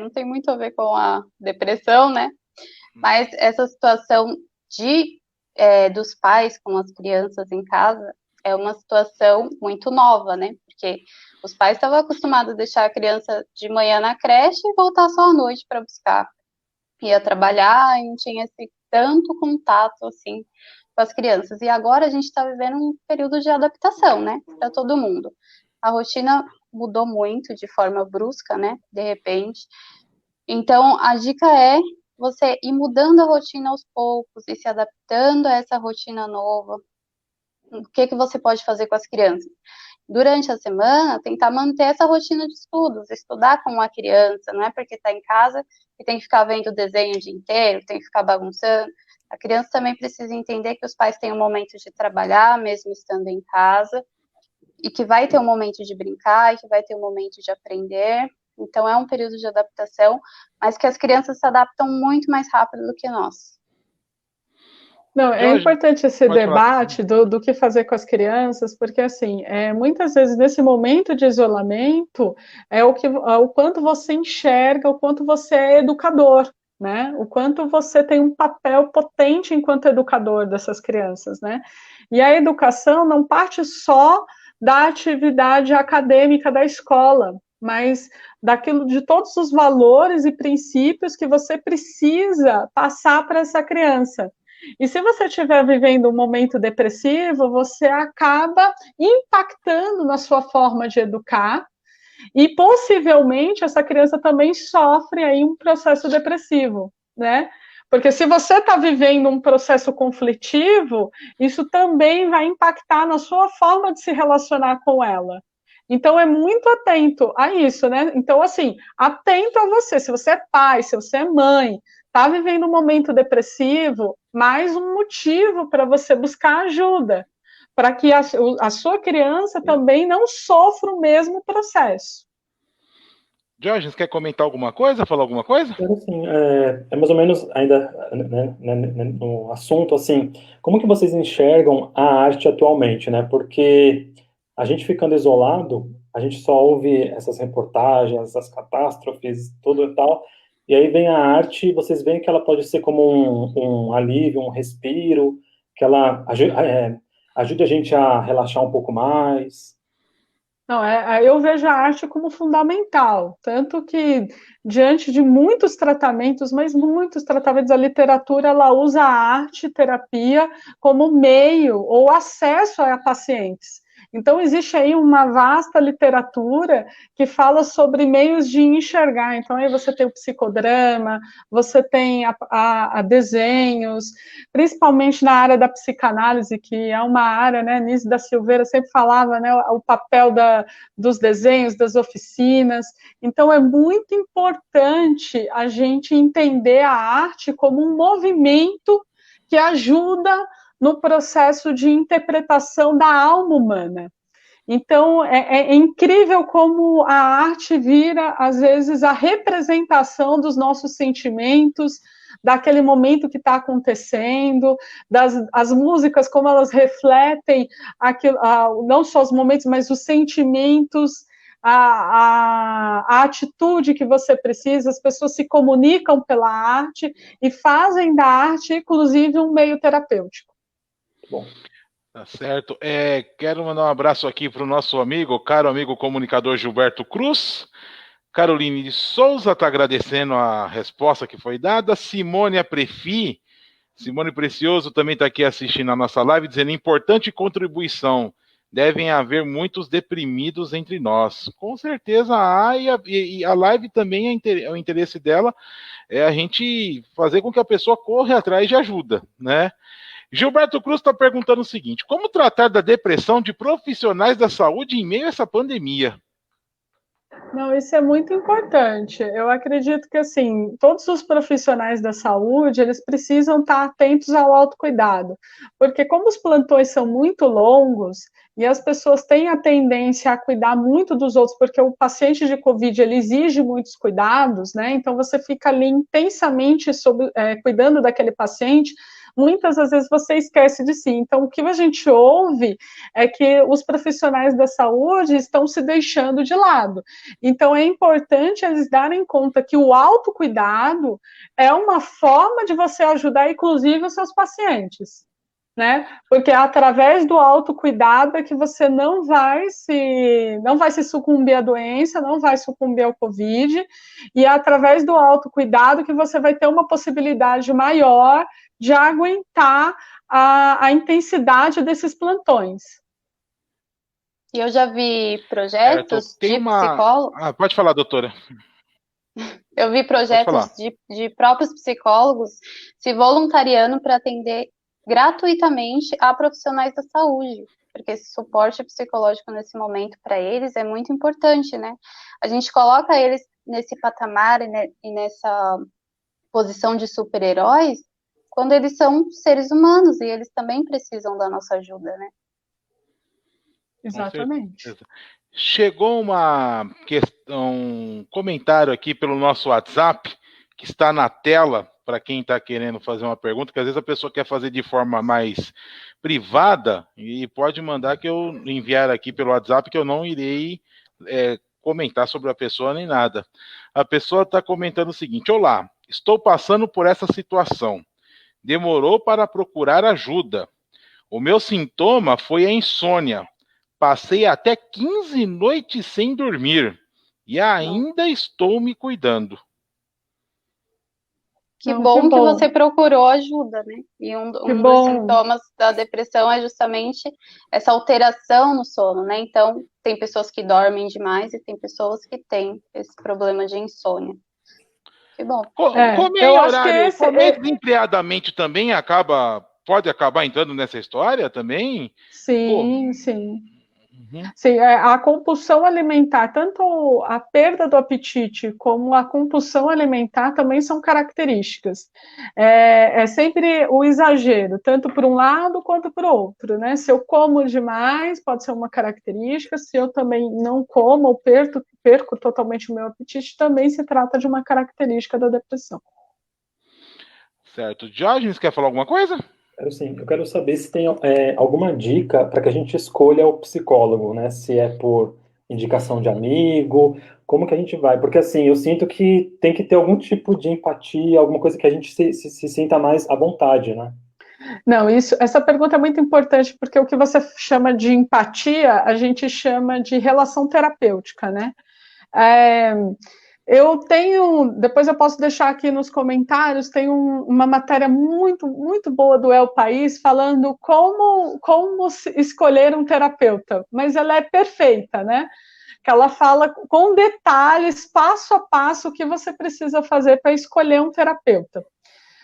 Não tem muito a ver com a depressão, né? Mas essa situação dos pais com as crianças em casa é uma situação muito nova, né? Porque os pais estavam acostumados a deixar a criança de manhã na creche e voltar só à noite para buscar. Ia trabalhar e não tinha esse tanto contato, assim, com as crianças. E agora a gente está vivendo um período de adaptação, né? Para todo mundo. A rotina mudou muito de forma brusca, né? De repente. Então, a dica é você ir mudando a rotina aos poucos e se adaptando a essa rotina nova. O que você pode fazer com as crianças? Durante a semana, tentar manter essa rotina de estudos, estudar com a criança, não é porque está em casa que tem que ficar vendo desenho o dia inteiro, tem que ficar bagunçando. A criança também precisa entender que os pais têm um momento de trabalhar, mesmo estando em casa, e que vai ter um momento de brincar, e que vai ter um momento de aprender. Então, é um período de adaptação, mas que as crianças se adaptam muito mais rápido do que nós.
Não, é importante esse debate do que fazer com as crianças, porque, assim, muitas vezes, nesse momento de isolamento, o quanto você enxerga, o quanto você é educador, né? O quanto você tem um papel potente enquanto educador dessas crianças, né? E a educação não parte só da atividade acadêmica da escola, mas daquilo de todos os valores e princípios que você precisa passar para essa criança. E se você estiver vivendo um momento depressivo, você acaba impactando na sua forma de educar e possivelmente essa criança também sofre aí um processo depressivo, né? Porque se você está vivendo um processo conflitivo, isso também vai impactar na sua forma de se relacionar com ela. Então, é muito atento a isso, né? Então, assim, atento a você. Se você é pai, se você é mãe, está vivendo um momento depressivo, mais um motivo para você buscar ajuda, para que a sua criança também não sofra o mesmo processo.
Jorge, você quer comentar alguma coisa, falar alguma coisa?
Assim, mais ou menos ainda no assunto, assim, como que vocês enxergam a arte atualmente, né? Porque a gente ficando isolado, a gente só ouve essas reportagens, essas catástrofes, tudo e tal, e aí vem a arte e vocês veem que ela pode ser como um alívio, um respiro, que ela ajude a gente a relaxar um pouco mais.
Não, eu vejo a arte como fundamental, tanto que diante de muitos tratamentos, mas muitos tratamentos, a literatura ela usa a arte terapia como meio ou acesso a pacientes. Então, existe aí uma vasta literatura que fala sobre meios de enxergar. Então, aí você tem o psicodrama, você tem a desenhos, principalmente na área da psicanálise, que é uma área, né, Nise da Silveira sempre falava, né, o papel dos desenhos, das oficinas. Então, é muito importante a gente entender a arte como um movimento que ajuda no processo de interpretação da alma humana. Então, é incrível como a arte vira, às vezes, a representação dos nossos sentimentos, daquele momento que está acontecendo, as músicas, como elas refletem não só os momentos, mas os sentimentos, a atitude que você precisa, as pessoas se comunicam pela arte e fazem da arte, inclusive, um meio terapêutico.
Bom.
Tá certo. Quero mandar um abraço aqui para o nosso amigo, caro amigo comunicador Gilberto Cruz. Caroline de Souza está agradecendo a resposta que foi dada. Simone Aprefi, Simone Precioso também está aqui assistindo a nossa live, dizendo importante contribuição. Devem haver muitos deprimidos entre nós. Com certeza há, e a live também, o interesse dela é a gente fazer com que a pessoa corra atrás de ajuda, né? Gilberto Cruz está perguntando o seguinte: como tratar da depressão de profissionais da saúde em meio a essa pandemia?
Não, isso é muito importante. Eu acredito que, assim, todos os profissionais da saúde, eles precisam estar atentos ao autocuidado, porque como os plantões são muito longos e as pessoas têm a tendência a cuidar muito dos outros, porque o paciente de Covid, ele exige muitos cuidados, né? Então, você fica ali intensamente cuidando daquele paciente, muitas das vezes você esquece de si. Então, o que a gente ouve é que os profissionais da saúde estão se deixando de lado. Então, é importante eles darem conta que o autocuidado é uma forma de você ajudar, inclusive, os seus pacientes, né? Porque é através do autocuidado é que você não vai se sucumbir à doença, não vai sucumbir ao Covid, e é através do autocuidado que você vai ter uma possibilidade maior de aguentar a intensidade desses plantões.
E eu já vi projetos de psicólogos.
Pode falar, doutora.
Eu vi projetos de próprios psicólogos se voluntariando para atender gratuitamente a profissionais da saúde, porque esse suporte psicológico nesse momento para eles é muito importante, né? A gente coloca eles nesse patamar e nessa posição de super-heróis quando eles são seres humanos e eles também precisam da nossa ajuda, né?
Exatamente.
Chegou um comentário aqui pelo nosso WhatsApp, que está na tela, para quem está querendo fazer uma pergunta, que às vezes a pessoa quer fazer de forma mais privada, e pode mandar que eu enviar aqui pelo WhatsApp, que eu não irei comentar sobre a pessoa nem nada. A pessoa está comentando o seguinte: olá, estou passando por essa situação. Demorou para procurar ajuda. O meu sintoma foi a insônia. Passei até 15 noites sem dormir e ainda estou me cuidando.
Que bom que você procurou ajuda, né? E um dos sintomas da depressão é justamente essa alteração no sono, né? Então, tem pessoas que dormem demais e tem pessoas que têm esse problema de insônia. Que bom.
Comer desempregadamente também pode acabar entrando nessa história também?
Sim, sim. Uhum. Sim, a compulsão alimentar, tanto a perda do apetite como a compulsão alimentar também são características. É sempre o exagero, tanto por um lado quanto por outro, né? Se eu como demais, pode ser uma característica, se eu também não como ou perco totalmente o meu apetite, também se trata de uma característica da depressão.
Certo. Diógenes, quer falar alguma coisa?
Eu quero saber se tem alguma dica para que a gente escolha o psicólogo, né? Se é por indicação de amigo, como que a gente vai? Porque, assim, eu sinto que tem que ter algum tipo de empatia, alguma coisa que a gente se sinta mais à vontade, né?
Não, essa pergunta é muito importante, porque o que você chama de empatia, a gente chama de relação terapêutica, né? Eu tenho, depois eu posso deixar aqui nos comentários, tem uma matéria muito, muito boa do El País falando como escolher um terapeuta, mas ela é perfeita, né? Que ela fala com detalhes, passo a passo, o que você precisa fazer para escolher um terapeuta.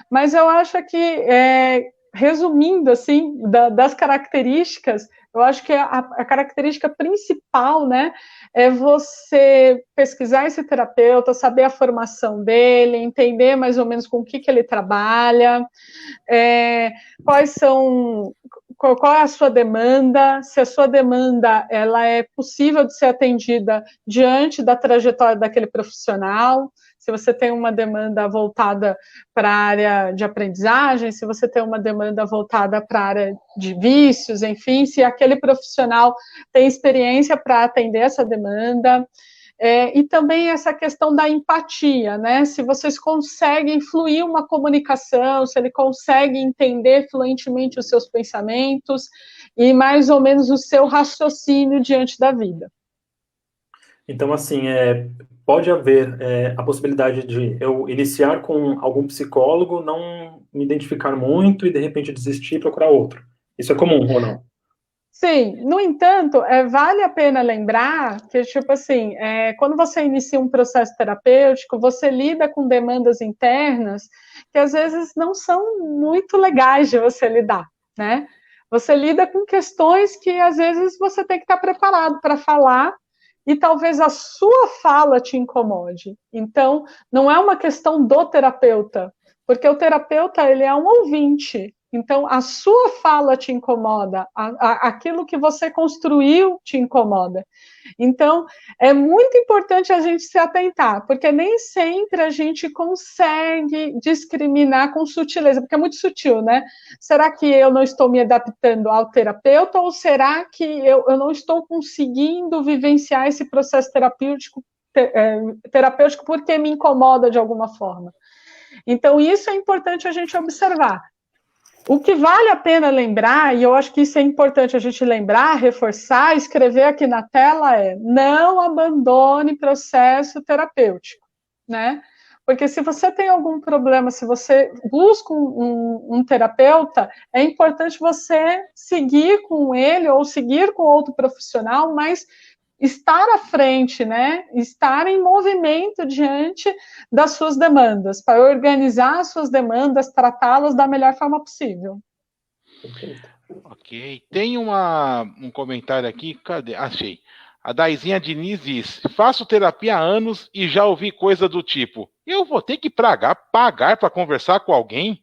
Mas eu acho que, resumindo, assim, das características, eu acho que a característica principal, né, é você pesquisar esse terapeuta, saber a formação dele, entender mais ou menos com o que ele trabalha, qual é a sua demanda, se a sua demanda ela é possível de ser atendida diante da trajetória daquele profissional, se você tem uma demanda voltada para a área de aprendizagem, se você tem uma demanda voltada para a área de vícios, enfim, se aquele profissional tem experiência para atender essa demanda, e também essa questão da empatia, né? Se vocês conseguem fluir uma comunicação, se ele consegue entender fluentemente os seus pensamentos e mais ou menos o seu raciocínio diante da vida.
Então, assim, pode haver a possibilidade de eu iniciar com algum psicólogo, não me identificar muito e, de repente, desistir e procurar outro. Isso é comum ou não?
Sim, no entanto, vale a pena lembrar que, tipo assim, quando você inicia um processo terapêutico, você lida com demandas internas que às vezes não são muito legais de você lidar, né? Você lida com questões que às vezes você tem que estar preparado para falar e talvez a sua fala te incomode. Então, não é uma questão do terapeuta, porque o terapeuta ele é um ouvinte. Então, a sua fala te incomoda, aquilo que você construiu te incomoda. Então, é muito importante a gente se atentar, porque nem sempre a gente consegue discriminar com sutileza, porque é muito sutil, né? Será que eu não estou me adaptando ao terapeuta ou será que eu não estou conseguindo vivenciar esse processo terapêutico porque me incomoda de alguma forma? Então, isso é importante a gente observar. O que vale a pena lembrar, e eu acho que isso é importante a gente lembrar, reforçar, escrever aqui na tela não abandone processo terapêutico, né? Porque se você tem algum problema, se você busca um terapeuta, é importante você seguir com ele ou seguir com outro profissional, mas estar à frente, né? Estar em movimento diante das suas demandas, para organizar as suas demandas, tratá-las da melhor forma possível.
Ok. Tem um comentário aqui, cadê? Achei. A Daizinha Diniz diz: faço terapia há anos e já ouvi coisa do tipo: eu vou ter que pagar para conversar com alguém?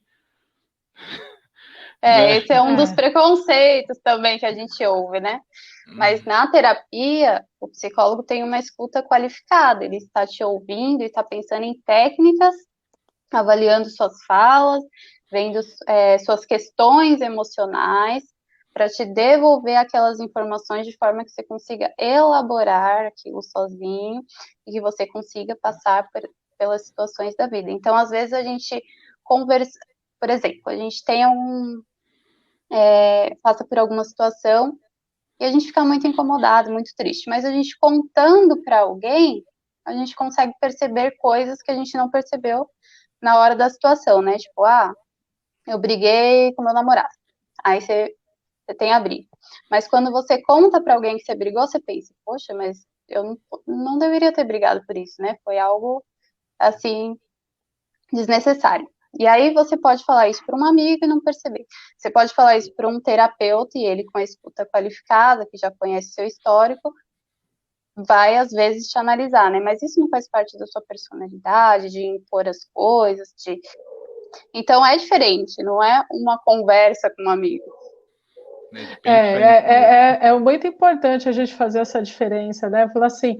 Né? Esse é um dos preconceitos também que a gente ouve, né? Mas na terapia, o psicólogo tem uma escuta qualificada, ele está te ouvindo e está pensando em técnicas, avaliando suas falas, vendo suas questões emocionais, para te devolver aquelas informações de forma que você consiga elaborar aquilo sozinho e que você consiga passar pelas situações da vida. Então, às vezes, a gente conversa, por exemplo, a gente tem passa por alguma situação e a gente fica muito incomodado, muito triste. Mas a gente contando para alguém, a gente consegue perceber coisas que a gente não percebeu na hora da situação, né? Tipo, eu briguei com meu namorado. Aí você tem a briga. Mas quando você conta para alguém que você brigou, você pensa, poxa, mas eu não deveria ter brigado por isso, né? Foi algo, assim, desnecessário. E aí você pode falar isso para um amigo e não perceber. Você pode falar isso para um terapeuta e ele, com a escuta qualificada, que já conhece seu histórico, vai, às vezes, te analisar, né? Mas isso não faz parte da sua personalidade, de impor as coisas, Então, é diferente, não é uma conversa com um amigo.
É muito importante a gente fazer essa diferença, né? Falar assim,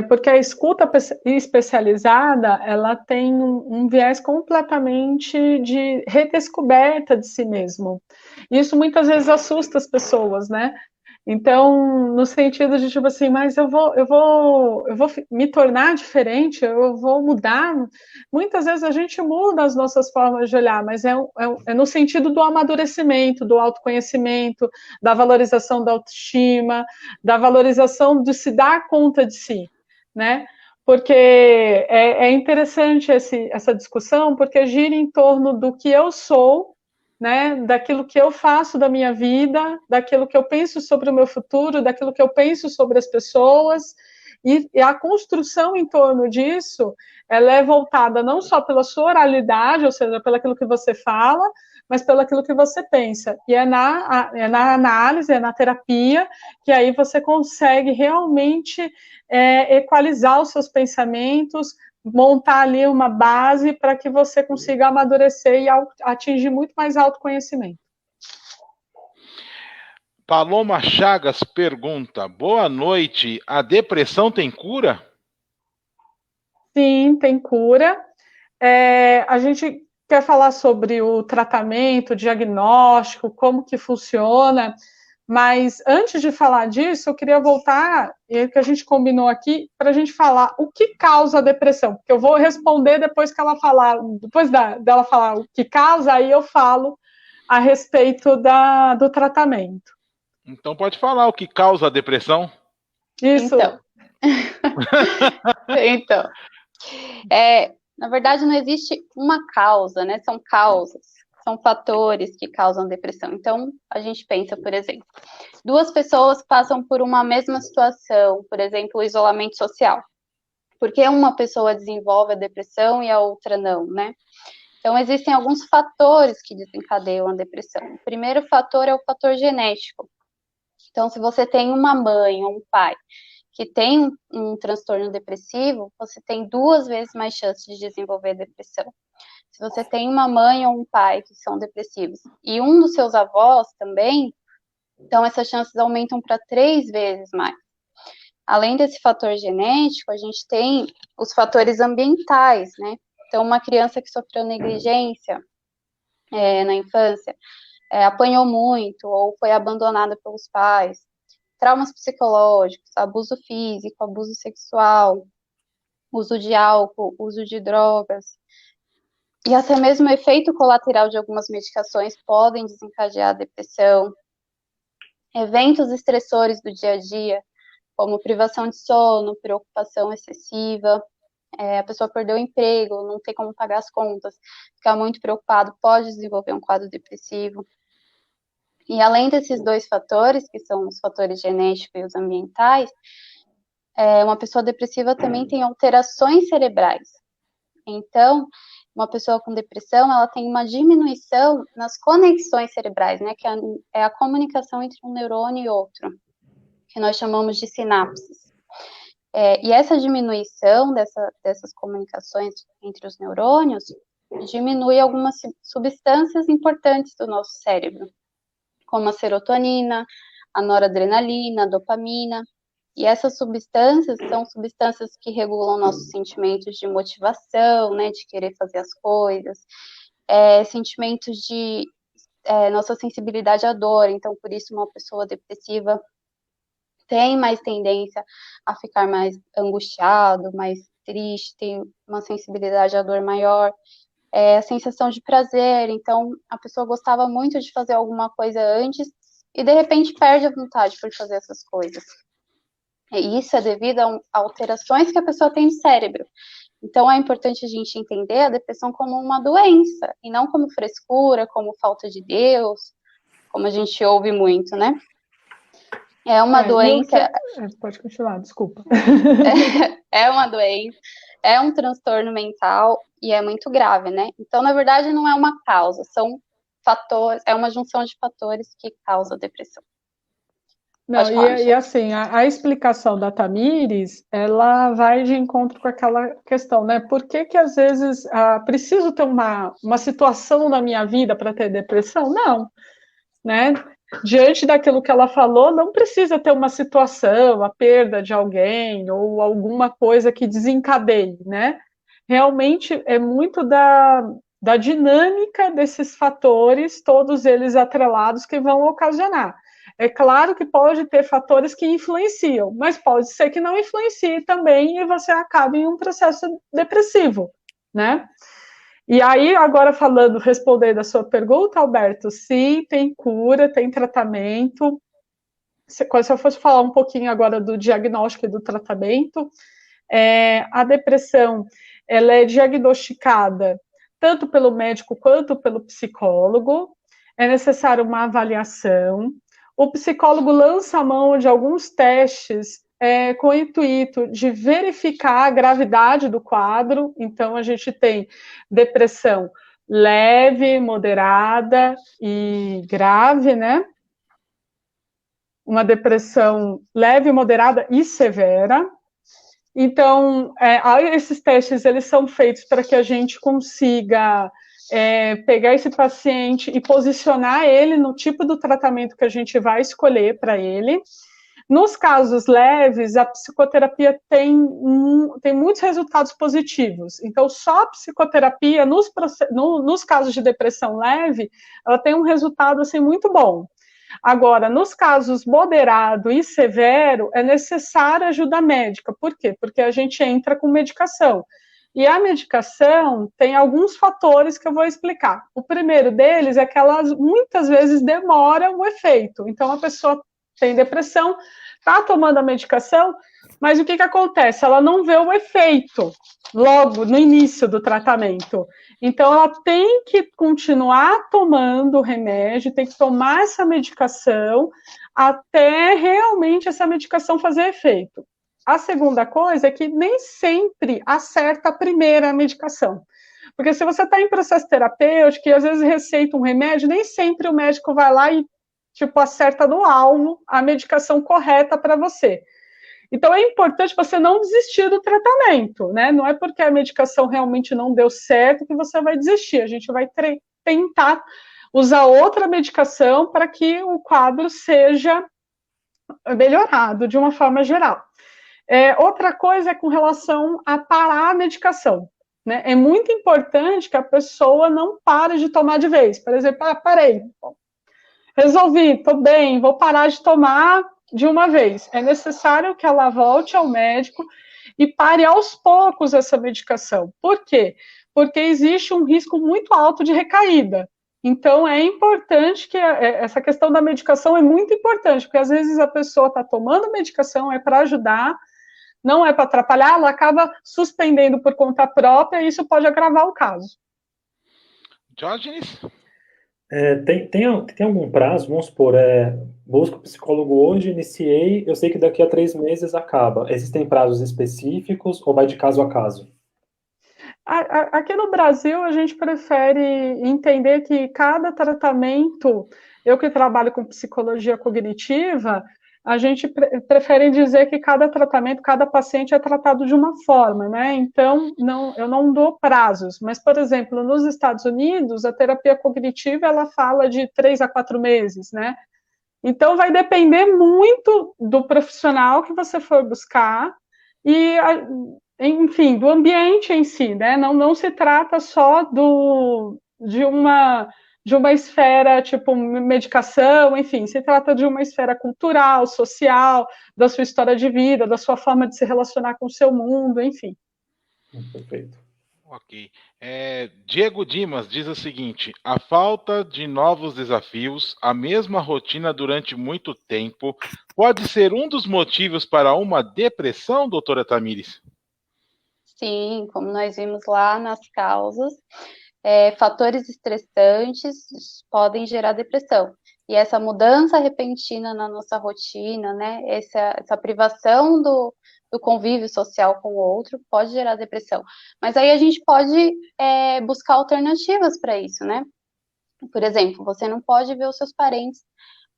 porque a escuta especializada, ela tem um viés completamente de redescoberta de si mesmo. Isso muitas vezes assusta as pessoas, né? Então, no sentido de tipo assim, mas eu vou me tornar diferente, eu vou mudar. Muitas vezes a gente muda as nossas formas de olhar, mas é no sentido do amadurecimento, do autoconhecimento, da valorização da autoestima, da valorização de se dar conta de si, né? Porque é interessante essa discussão, porque gira em torno do que eu sou, né, daquilo que eu faço da minha vida, daquilo que eu penso sobre o meu futuro, daquilo que eu penso sobre as pessoas, e a construção em torno disso, ela é voltada não só pela sua oralidade, ou seja, pelo aquilo que você fala, mas pelo aquilo que você pensa. E é na análise, é na terapia, que aí você consegue realmente equalizar os seus pensamentos, montar ali uma base para que você consiga amadurecer e atingir muito mais autoconhecimento.
Paloma Chagas pergunta: boa noite, a depressão tem cura?
Sim, tem cura. A gente quer falar sobre o tratamento, o diagnóstico, como que funciona, mas antes de falar disso, eu queria voltar, e que a gente combinou aqui, para a gente falar o que causa a depressão, porque eu vou responder depois que ela falar, depois dela falar o que causa, aí eu falo a respeito do tratamento.
Então pode falar o que causa a depressão?
Isso.
Então, Então, na verdade, não existe uma causa, né? São causas, são fatores que causam depressão. Então, a gente pensa, por exemplo, duas pessoas passam por uma mesma situação, por exemplo, o isolamento social. Por que uma pessoa desenvolve a depressão e a outra não, né? Então, existem alguns fatores que desencadeiam a depressão. O primeiro fator é o fator genético. Então, se você tem uma mãe ou um pai que tem um transtorno depressivo, você tem 2 vezes mais chances de desenvolver depressão. Se você tem uma mãe ou um pai que são depressivos e um dos seus avós também, então essas chances aumentam para 3 vezes mais. Além desse fator genético, a gente tem os fatores ambientais, né? Então, uma criança que sofreu negligência na infância, apanhou muito ou foi abandonada pelos pais, traumas psicológicos, abuso físico, abuso sexual, uso de álcool, uso de drogas, e até mesmo o efeito colateral de algumas medicações podem desencadear a depressão. Eventos estressores do dia a dia, como privação de sono, preocupação excessiva, a pessoa perdeu o emprego, não tem como pagar as contas, ficar muito preocupado, pode desenvolver um quadro depressivo. E além desses 2 fatores, que são os fatores genéticos e os ambientais, uma pessoa depressiva também tem alterações cerebrais. Então, uma pessoa com depressão, ela tem uma diminuição nas conexões cerebrais, né, que é a comunicação entre um neurônio e outro, que nós chamamos de sinapses. E essa diminuição dessas comunicações entre os neurônios diminui algumas substâncias importantes do nosso cérebro, como a serotonina, a noradrenalina, a dopamina. E essas substâncias são substâncias que regulam nossos sentimentos de motivação, né, de querer fazer as coisas, sentimentos de nossa sensibilidade à dor. Então, por isso, uma pessoa depressiva tem mais tendência a ficar mais angustiado, mais triste, tem uma sensibilidade à dor maior. A sensação de prazer, então a pessoa gostava muito de fazer alguma coisa antes e de repente perde a vontade por fazer essas coisas. E isso é devido a alterações que a pessoa tem no cérebro. Então é importante a gente entender a depressão como uma doença e não como frescura, como falta de Deus, como a gente ouve muito, né? É uma doença.
Pode continuar, desculpa.
É uma doença, é um transtorno mental e é muito grave, né? Então, na verdade, não é uma causa, são fatores, é uma junção de fatores que causa depressão.
Não, e assim, a explicação da Tamires, ela vai de encontro com aquela questão, né? Por que às vezes preciso ter uma situação na minha vida para ter depressão? Não, né? Diante daquilo que ela falou, não precisa ter uma situação, a perda de alguém ou alguma coisa que desencadeie, né? Realmente é muito da dinâmica desses fatores, todos eles atrelados, que vão ocasionar. É claro que pode ter fatores que influenciam, mas pode ser que não influencie também e você acabe em um processo depressivo, né? E aí, agora respondendo a sua pergunta, Alberto, sim, tem cura, tem tratamento. Se eu fosse falar um pouquinho agora do diagnóstico e do tratamento, a depressão, ela é diagnosticada tanto pelo médico quanto pelo psicólogo, é necessária uma avaliação. O psicólogo lança a mão de alguns testes com o intuito de verificar a gravidade do quadro. Então, a gente tem depressão leve, moderada e grave, né? Uma depressão leve, moderada e severa. Então, esses testes, eles são feitos para que a gente consiga pegar esse paciente e posicionar ele no tipo do tratamento que a gente vai escolher para ele. Nos casos leves, a psicoterapia tem muitos resultados positivos. Então, só a psicoterapia, nos casos de depressão leve, ela tem um resultado assim, muito bom. Agora, nos casos moderado e severo, é necessária ajuda médica. Por quê? Porque a gente entra com medicação. E a medicação tem alguns fatores que eu vou explicar. O primeiro deles é que elas muitas vezes demoram o efeito. Então, a pessoa tem depressão, está tomando a medicação, mas o que acontece? Ela não vê o efeito logo no início do tratamento. Então, ela tem que continuar tomando o remédio, tem que tomar essa medicação até realmente essa medicação fazer efeito. A segunda coisa é que nem sempre acerta a primeira medicação. Porque se você está em processo terapêutico e às vezes receita um remédio, nem sempre o médico vai lá e tipo, acerta no alvo a medicação correta para você. Então, é importante você não desistir do tratamento, né? Não é porque a medicação realmente não deu certo que você vai desistir. A gente vai tentar usar outra medicação para que o quadro seja melhorado de uma forma geral. Outra coisa é com relação a parar a medicação, né? É muito importante que a pessoa não pare de tomar de vez. Por exemplo, parei, resolvi, estou bem, vou parar de tomar de uma vez. É necessário que ela volte ao médico e pare aos poucos essa medicação. Por quê? Porque existe um risco muito alto de recaída. Então, é importante que essa questão da medicação é muito importante, porque às vezes a pessoa está tomando medicação, é para ajudar, não é para atrapalhar, ela acaba suspendendo por conta própria e isso pode agravar o caso.
Diógenes?
Tem algum prazo? Vamos supor, busco psicólogo hoje, iniciei, eu sei que daqui a 3 meses acaba. Existem prazos específicos ou vai de caso a caso?
Aqui no Brasil, a gente prefere entender que cada tratamento, eu que trabalho com psicologia cognitiva, a gente prefere dizer que cada tratamento, cada paciente é tratado de uma forma, né? Então, eu não dou prazos, mas, por exemplo, nos Estados Unidos, a terapia cognitiva, ela fala de 3 a 4 meses, né? Então, vai depender muito do profissional que você for buscar e, enfim, do ambiente em si, né? Não se trata só de uma esfera, tipo, medicação, enfim, se trata de uma esfera cultural, social, da sua história de vida, da sua forma de se relacionar com o seu mundo, enfim.
Perfeito.
Ok. Diego Dimas diz o seguinte: a falta de novos desafios, a mesma rotina durante muito tempo, pode ser um dos motivos para uma depressão, doutora Tamires?
Sim, como nós vimos lá nas causas, fatores estressantes podem gerar depressão. E essa mudança repentina na nossa rotina, né, essa privação do convívio social com o outro pode gerar depressão. Mas aí a gente pode buscar alternativas para isso, né? Por exemplo, você não pode ver os seus parentes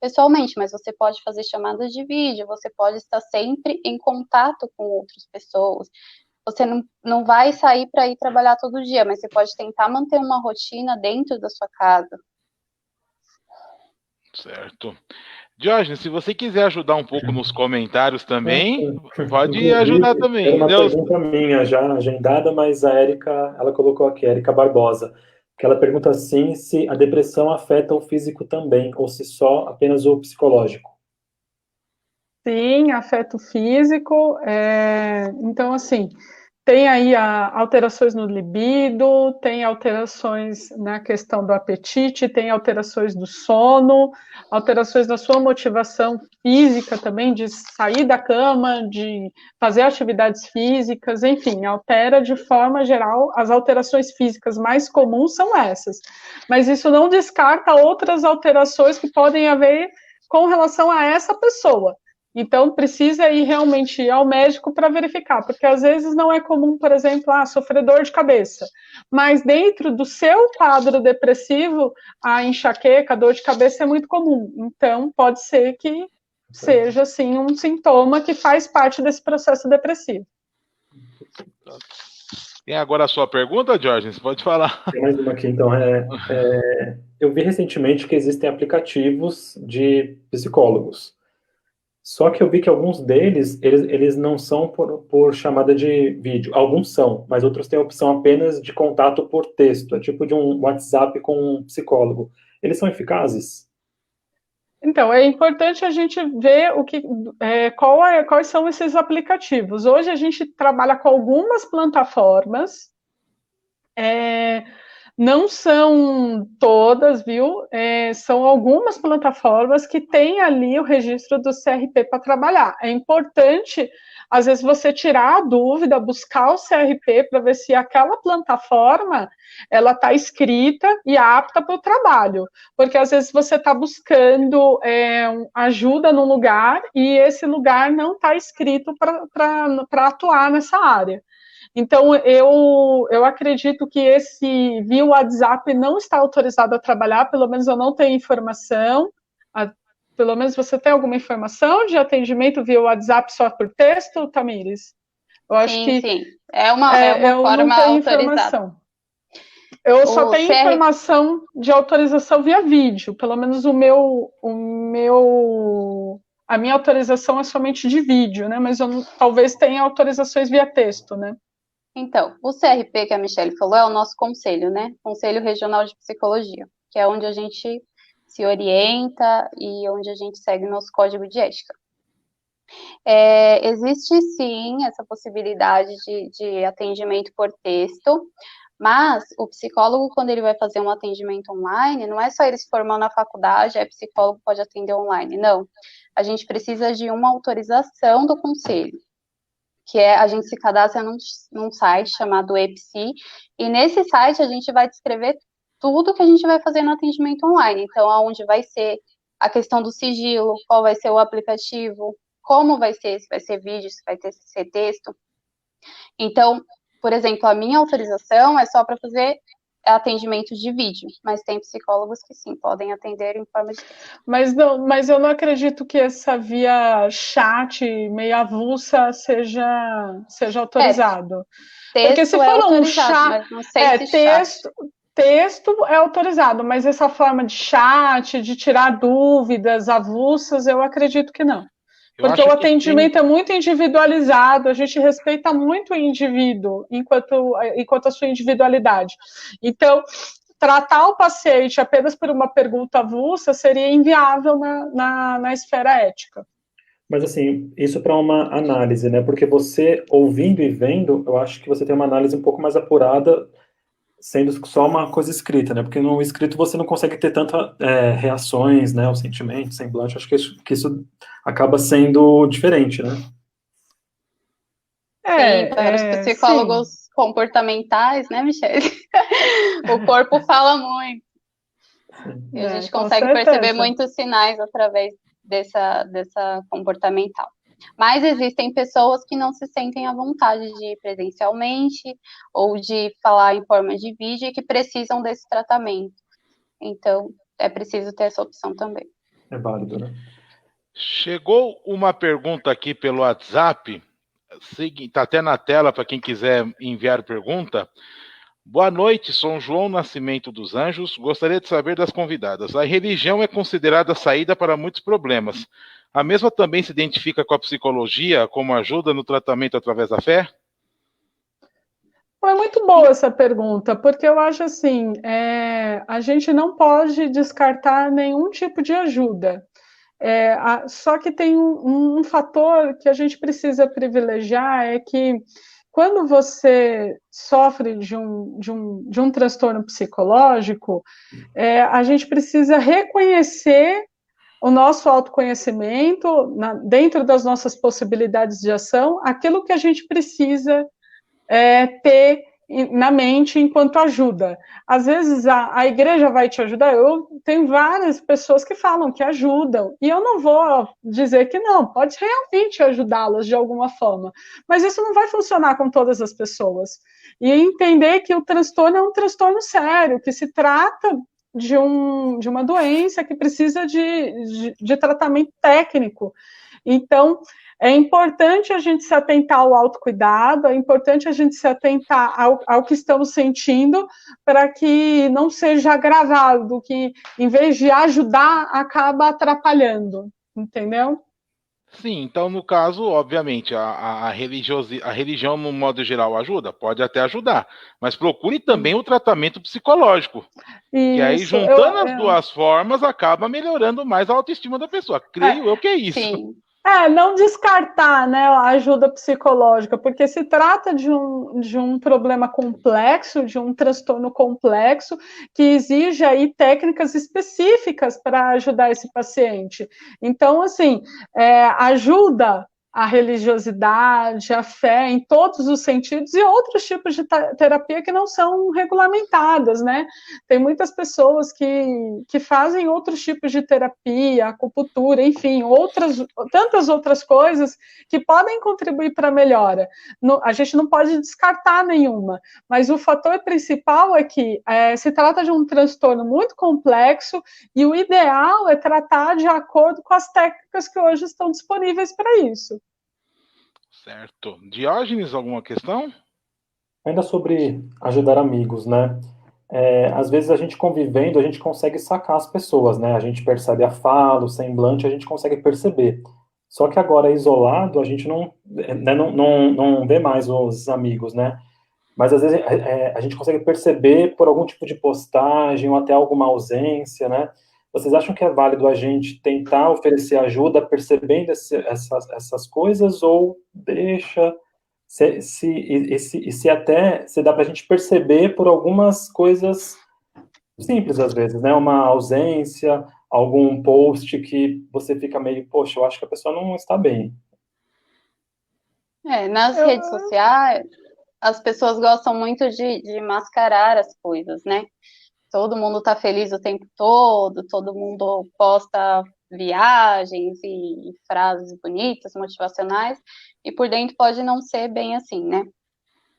pessoalmente, mas você pode fazer chamadas de vídeo, você pode estar sempre em contato com outras pessoas. Você não vai sair para ir trabalhar todo dia, mas você pode tentar manter uma rotina dentro da sua casa.
Certo. Diógenes, se você quiser ajudar um pouco nos comentários também, pode ajudar também.
Era uma pergunta minha já agendada, mas a Érica, ela colocou aqui, a Érica Barbosa, que ela pergunta assim se a depressão afeta o físico também, ou se só apenas o psicológico.
Sim, afeta o físico. Então, assim, tem aí alterações no libido, tem alterações na questão do apetite, tem alterações do sono, alterações na sua motivação física também, de sair da cama, de fazer atividades físicas, enfim, altera de forma geral. As alterações físicas mais comuns são essas, mas isso não descarta outras alterações que podem haver com relação a essa pessoa. Então, precisa ir realmente ao médico para verificar, porque às vezes não é comum, por exemplo, sofrer dor de cabeça, mas dentro do seu quadro depressivo, a enxaqueca, a dor de cabeça é muito comum. Então, pode ser que seja, assim, um sintoma que faz parte desse processo depressivo.
Tem agora a sua pergunta, Jorge? Você pode falar.
Tem mais uma aqui, então. Eu vi recentemente que existem aplicativos de psicólogos. Só que eu vi que alguns deles, eles não são por chamada de vídeo. Alguns são, mas outros têm a opção apenas de contato por texto. É tipo de um WhatsApp com um psicólogo. Eles são eficazes?
Então, é importante a gente ver quais são esses aplicativos. Hoje a gente trabalha com algumas plataformas, Não são todas, viu? São algumas plataformas que têm ali o registro do CRP para trabalhar. É importante, às vezes, você tirar a dúvida, buscar o CRP para ver se aquela plataforma ela está escrita e apta para o trabalho. Porque às vezes você está buscando ajuda num lugar e esse lugar não está escrito para atuar nessa área. Então, eu acredito que esse via WhatsApp não está autorizado a trabalhar, pelo menos eu não tenho informação. Pelo menos você tem alguma informação de atendimento via WhatsApp só por texto, Tamires? Eu acho
sim. É uma forma
não tenho
autorizada.
Informação. Eu só tenho informação de autorização via vídeo. Pelo menos a minha autorização é somente de vídeo, né? Mas eu talvez tenha autorizações via texto, né?
Então, o CRP que a Michelle falou é o nosso conselho, né? Conselho Regional de Psicologia, que é onde a gente se orienta e onde a gente segue nosso código de ética. Existe, sim, essa possibilidade de atendimento por texto, mas o psicólogo, quando ele vai fazer um atendimento online, não é só ele se formar na faculdade, psicólogo pode atender online, não. A gente precisa de uma autorização do conselho, que a gente se cadastra num site chamado EPSI, e nesse site a gente vai descrever tudo que a gente vai fazer no atendimento online. Então, aonde vai ser a questão do sigilo, qual vai ser o aplicativo, como vai ser, se vai ser vídeo, se vai ser texto. Então, por exemplo, a minha autorização é só para fazer atendimento de vídeo, mas tem psicólogos que sim, podem atender em forma de texto.
Mas eu não acredito que essa via chat meio avulsa seja autorizado. Porque se for um chat, não sei se texto é autorizado, mas essa forma de chat, de tirar dúvidas avulsas, eu acredito que não. Porque o atendimento é muito individualizado, a gente respeita muito o indivíduo enquanto a sua individualidade. Então, tratar o paciente apenas por uma pergunta avulsa seria inviável na esfera ética.
Mas, assim, isso para uma análise, né? Porque você, ouvindo e vendo, eu acho que você tem uma análise um pouco mais apurada, sendo só uma coisa escrita, né? Porque no escrito você não consegue ter tantas reações, né? Os sentimentos, semblante. Acho que isso acaba sendo diferente, né?
Sim, para os psicólogos comportamentais, né, Michelle? O corpo fala muito. E a gente consegue perceber muitos sinais através dessa comportamental. Mas existem pessoas que não se sentem à vontade de ir presencialmente ou de falar em forma de vídeo e que precisam desse tratamento. Então, é preciso ter essa opção também.
É válido, né?
Chegou uma pergunta aqui pelo WhatsApp, está até na tela para quem quiser enviar pergunta. Boa noite, sou João Nascimento dos Anjos. Gostaria de saber das convidadas. A religião é considerada saída para muitos problemas. A mesma também se identifica com a psicologia como ajuda no tratamento através da fé?
É muito boa essa pergunta, porque eu acho assim, a gente não pode descartar nenhum tipo de ajuda. Só que tem um fator que a gente precisa privilegiar, é que quando você sofre de um transtorno psicológico, a gente precisa reconhecer o nosso autoconhecimento, dentro das nossas possibilidades de ação, aquilo que a gente precisa ter na mente enquanto ajuda. Às vezes a igreja vai te ajudar, eu tenho várias pessoas que falam que ajudam, e eu não vou dizer que não, pode realmente ajudá-las de alguma forma, mas isso não vai funcionar com todas as pessoas. E entender que o transtorno é um transtorno sério, que se trata de uma doença que precisa de tratamento técnico. Então, é importante a gente se atentar ao autocuidado, é importante a gente se atentar ao que estamos sentindo, para que não seja agravado, que em vez de ajudar, acaba atrapalhando, entendeu?
Sim, então no caso, obviamente, a religião, no modo geral, ajuda? Pode até ajudar, mas procure também o tratamento psicológico. Que aí, juntando as duas formas, acaba melhorando mais a autoestima da pessoa. Creio eu que é isso.
Sim.
Não descartar, né, a ajuda psicológica, porque se trata de um problema complexo, de um transtorno complexo, que exige aí técnicas específicas para ajudar esse paciente. Então, assim, ajuda a religiosidade, a fé, em todos os sentidos, e outros tipos de terapia que não são regulamentadas, né? Tem muitas pessoas que fazem outros tipos de terapia, acupuntura, enfim, tantas outras coisas que podem contribuir para a melhora. A gente não pode descartar nenhuma, mas o fator principal é que se trata de um transtorno muito complexo e o ideal é tratar de acordo com as técnicas que hoje estão disponíveis para isso.
Certo. Diógenes, alguma questão?
Ainda sobre ajudar amigos, né? Às vezes a gente convivendo, a gente consegue sacar as pessoas, né? A gente percebe a fala, o semblante, a gente consegue perceber. Só que agora, isolado, a gente não vê mais os amigos, né? Mas às vezes a gente consegue perceber por algum tipo de postagem ou até alguma ausência, né? Vocês acham que é válido a gente tentar oferecer ajuda percebendo essas coisas, ou deixa... Se até se dá para a gente perceber por algumas coisas simples, às vezes, né? Uma ausência, algum post que você fica meio, poxa, eu acho que a pessoa não está bem.
Nas redes sociais, as pessoas gostam muito de mascarar as coisas, né? Todo mundo tá feliz o tempo todo mundo posta viagens e frases bonitas, motivacionais, e por dentro pode não ser bem assim, né?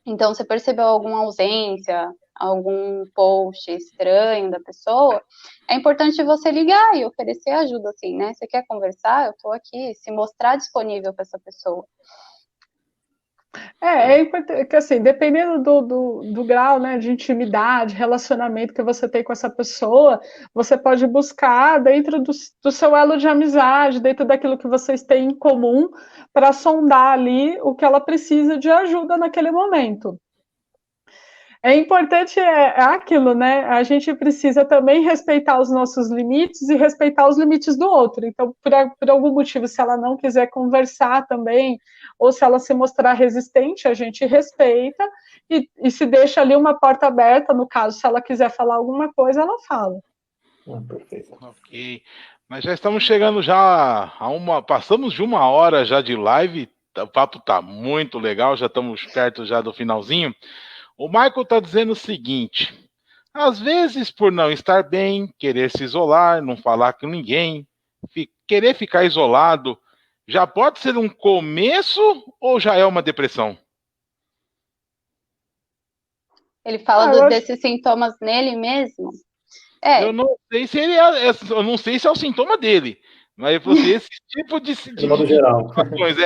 Então, você percebeu alguma ausência, algum post estranho da pessoa, é importante você ligar e oferecer ajuda, assim, né? Você quer conversar? Eu tô aqui, se mostrar disponível para essa pessoa.
É importante que, assim, dependendo do grau, né, de intimidade, relacionamento que você tem com essa pessoa, você pode buscar dentro do seu elo de amizade, dentro daquilo que vocês têm em comum, para sondar ali o que ela precisa de ajuda naquele momento. É importante, aquilo, né? A gente precisa também respeitar os nossos limites e respeitar os limites do outro. Então, por algum motivo, se ela não quiser conversar também, ou se ela se mostrar resistente, a gente respeita e se deixa ali uma porta aberta. No caso, se ela quiser falar alguma coisa, ela fala.
Perfeito.
Ok. Mas já estamos chegando já passamos de 1 hora já de live. O papo tá muito legal, já estamos perto já do finalzinho. O Michael está dizendo o seguinte: às vezes, por não estar bem, querer se isolar, não falar com ninguém, querer ficar isolado, já pode ser um começo ou já é uma depressão?
Ele fala desses sintomas nele mesmo?
Eu não sei se eu não sei se é o sintoma dele, mas você esse tipo de
modo geral.
situações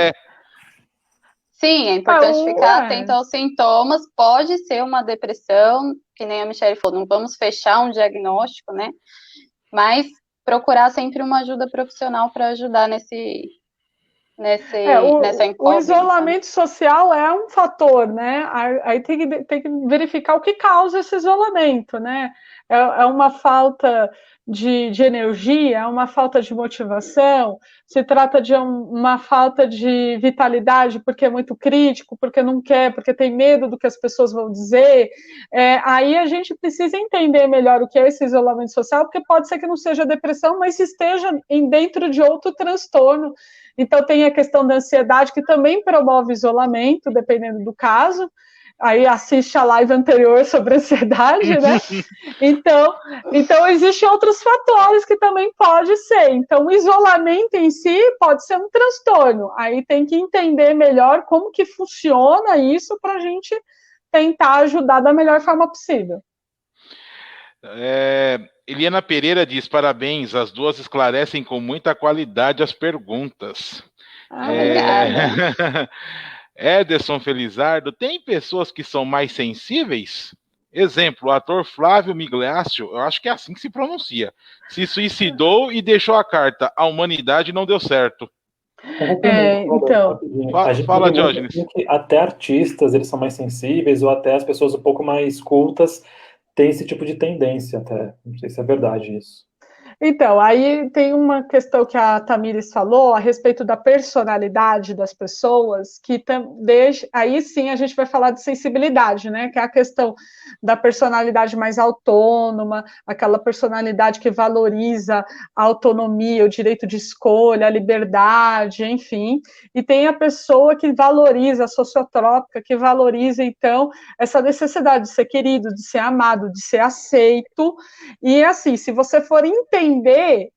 Sim, é importante ficar atento aos sintomas. Pode ser uma depressão, que nem a Michelle falou, não vamos fechar um diagnóstico, né? Mas procurar sempre uma ajuda profissional para ajudar nessa incógnita.
O isolamento social é um fator, né? Aí tem que verificar o que causa esse isolamento, né? É uma falta de energia, é uma falta de motivação, se trata de uma falta de vitalidade porque é muito crítico, porque não quer, porque tem medo do que as pessoas vão dizer. Aí a gente precisa entender melhor o que é esse isolamento social, porque pode ser que não seja depressão, mas esteja dentro de outro transtorno. Então, tem a questão da ansiedade, que também promove isolamento, dependendo do caso. Aí assiste a live anterior sobre ansiedade, né? Então existem outros fatores que também pode ser. Então, o isolamento em si pode ser um transtorno. Aí tem que entender melhor como que funciona isso para a gente tentar ajudar da melhor forma possível.
Eliana Pereira diz: parabéns, as duas esclarecem com muita qualidade as perguntas.
Obrigada.
Ederson Felizardo: tem pessoas que são mais sensíveis? Exemplo, o ator Flávio Migliaccio, eu acho que é assim que se pronuncia, se suicidou e deixou a carta: a humanidade não deu certo.
Então...
Fala, Diógenes.
Até artistas, eles são mais sensíveis, ou até as pessoas um pouco mais cultas têm esse tipo de tendência, até. Não sei se é verdade isso.
Então, aí tem uma questão que a Tamires falou a respeito da personalidade das pessoas, que aí sim a gente vai falar de sensibilidade, né? Que é a questão da personalidade mais autônoma, aquela personalidade que valoriza a autonomia, o direito de escolha, a liberdade, enfim. E tem a pessoa que valoriza, a sociotrópica, que valoriza, então, essa necessidade de ser querido, de ser amado, de ser aceito. E assim, se você for entender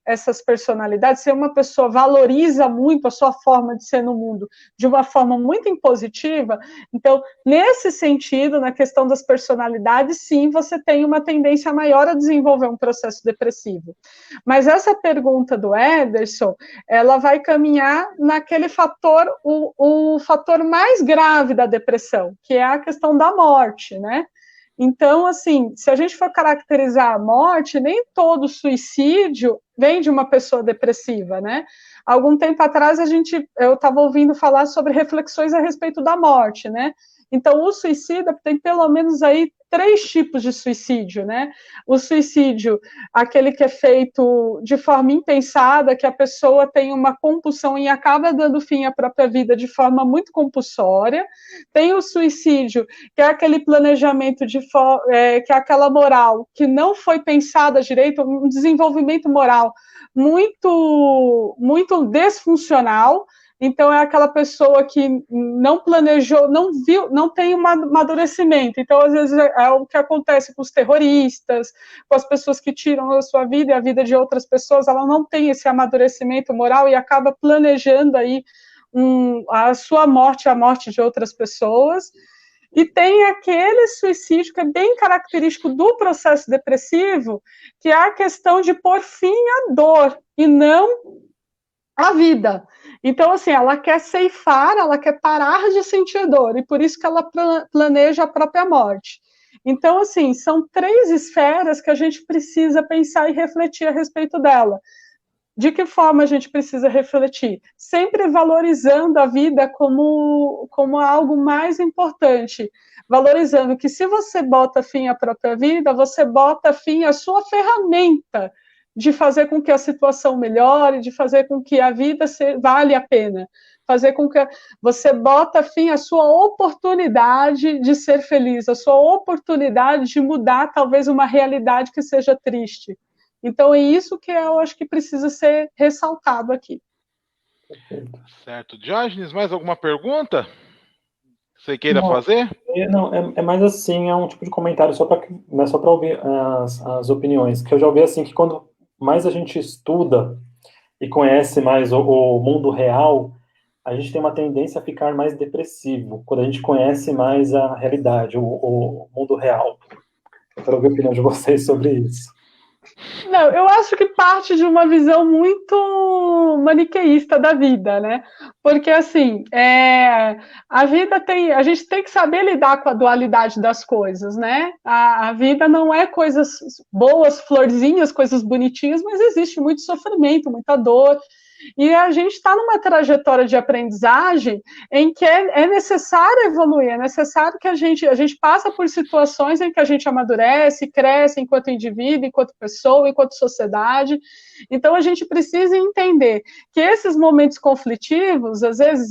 essas personalidades, se uma pessoa valoriza muito a sua forma de ser no mundo de uma forma muito impositiva, então, nesse sentido, na questão das personalidades, sim, você tem uma tendência maior a desenvolver um processo depressivo. Mas essa pergunta do Ederson, ela vai caminhar naquele fator, o fator mais grave da depressão, que é a questão da morte, né? Então, assim, se a gente for caracterizar a morte, nem todo suicídio vem de uma pessoa depressiva, né? Algum tempo atrás, eu estava ouvindo falar sobre reflexões a respeito da morte, né? Então, o suicida tem pelo menos aí 3 tipos de suicídio, né? O suicídio, aquele que é feito de forma impensada, que a pessoa tem uma compulsão e acaba dando fim à própria vida de forma muito compulsória. Tem o suicídio, que é aquele planejamento que é aquela moral que não foi pensada direito, um desenvolvimento moral muito, muito desfuncional. Então, é aquela pessoa que não planejou, não viu, não tem um amadurecimento. Então, às vezes, é o que acontece com os terroristas, com as pessoas que tiram a sua vida e a vida de outras pessoas, ela não tem esse amadurecimento moral e acaba planejando aí a sua morte, a morte de outras pessoas. E tem aquele suicídio que é bem característico do processo depressivo, que é a questão de pôr fim à dor e não à vida. Então, assim, ela quer ceifar, ela quer parar de sentir dor, e por isso que ela planeja a própria morte. Então, assim, são 3 esferas que a gente precisa pensar e refletir a respeito dela. De que forma a gente precisa refletir? Sempre valorizando a vida como algo mais importante, valorizando que se você bota fim à própria vida, você bota fim à sua ferramenta de fazer com que a situação melhore, de fazer com que a vida vale a pena, fazer com que você bota fim à sua oportunidade de ser feliz, a sua oportunidade de mudar talvez uma realidade que seja triste. Então é isso que eu acho que precisa ser ressaltado aqui.
Certo. Diógenes, mais alguma pergunta que você queira fazer?
Não, é mais assim, é um tipo de comentário só para ouvir as opiniões, que eu já ouvi assim, que quando mais a gente estuda e conhece mais o mundo real, a gente tem uma tendência a ficar mais depressivo, quando a gente conhece mais a realidade, o mundo real. Eu quero ouvir a opinião de vocês sobre isso.
Não, eu acho que parte de uma visão muito maniqueísta da vida, né? Porque, assim, a vida a gente tem que saber lidar com a dualidade das coisas, né? A vida não é coisas boas, florzinhas, coisas bonitinhas, mas existe muito sofrimento, muita dor. E a gente está numa trajetória de aprendizagem em que é necessário evoluir, é necessário que a gente passa por situações em que a gente amadurece, cresce enquanto indivíduo, enquanto pessoa, enquanto sociedade. Então, a gente precisa entender que esses momentos conflitivos, às vezes,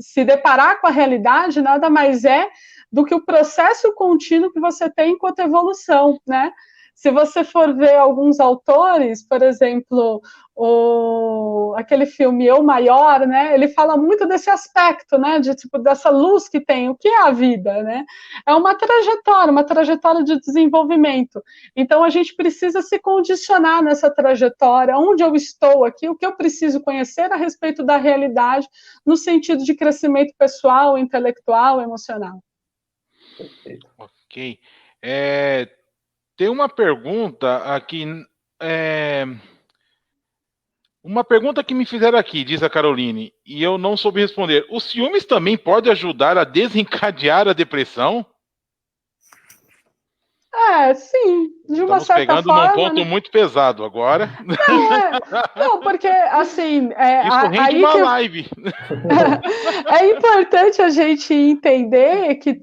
se deparar com a realidade nada mais é do que o processo contínuo que você tem enquanto evolução, né? Se você for ver alguns autores, por exemplo, aquele filme Eu Maior, né, ele fala muito desse aspecto, né, dessa luz que tem, o que é a vida, né? É uma trajetória de desenvolvimento. Então, a gente precisa se condicionar nessa trajetória, onde eu estou aqui, o que eu preciso conhecer a respeito da realidade, no sentido de crescimento pessoal, intelectual, emocional.
Ok. Tem uma pergunta aqui, uma pergunta que me fizeram aqui, diz a Caroline, e eu não soube responder. O ciúmes também pode ajudar a desencadear a depressão?
Sim, de uma
Estamos
certa
pegando
forma,
num ponto muito pesado agora.
Não, porque, assim...
Isso rende uma live.
É importante a gente entender que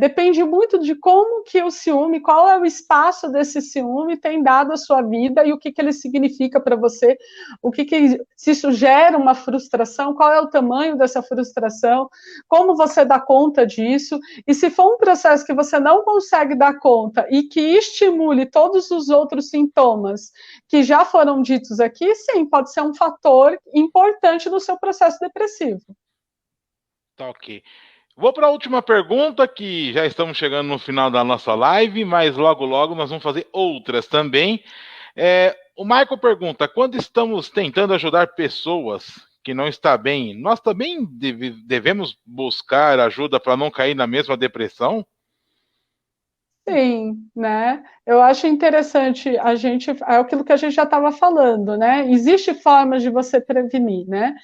depende muito de como que o ciúme, qual é o espaço desse ciúme tem dado à sua vida e o que ele significa para você, se isso gera uma frustração, qual é o tamanho dessa frustração, como você dá conta disso, e se for um processo que você não consegue dar conta e que estimule todos os outros sintomas que já foram ditos aqui, sim, pode ser um fator importante no seu processo depressivo.
Tá, ok. Vou para a última pergunta, que já estamos chegando no final da nossa live, mas logo, logo nós vamos fazer outras também. O Michael pergunta, quando estamos tentando ajudar pessoas que não estão bem, nós também devemos buscar ajuda para não cair na mesma depressão?
Sim, né? Eu acho interessante é aquilo que a gente já estava falando, né? Existem formas de você prevenir, né?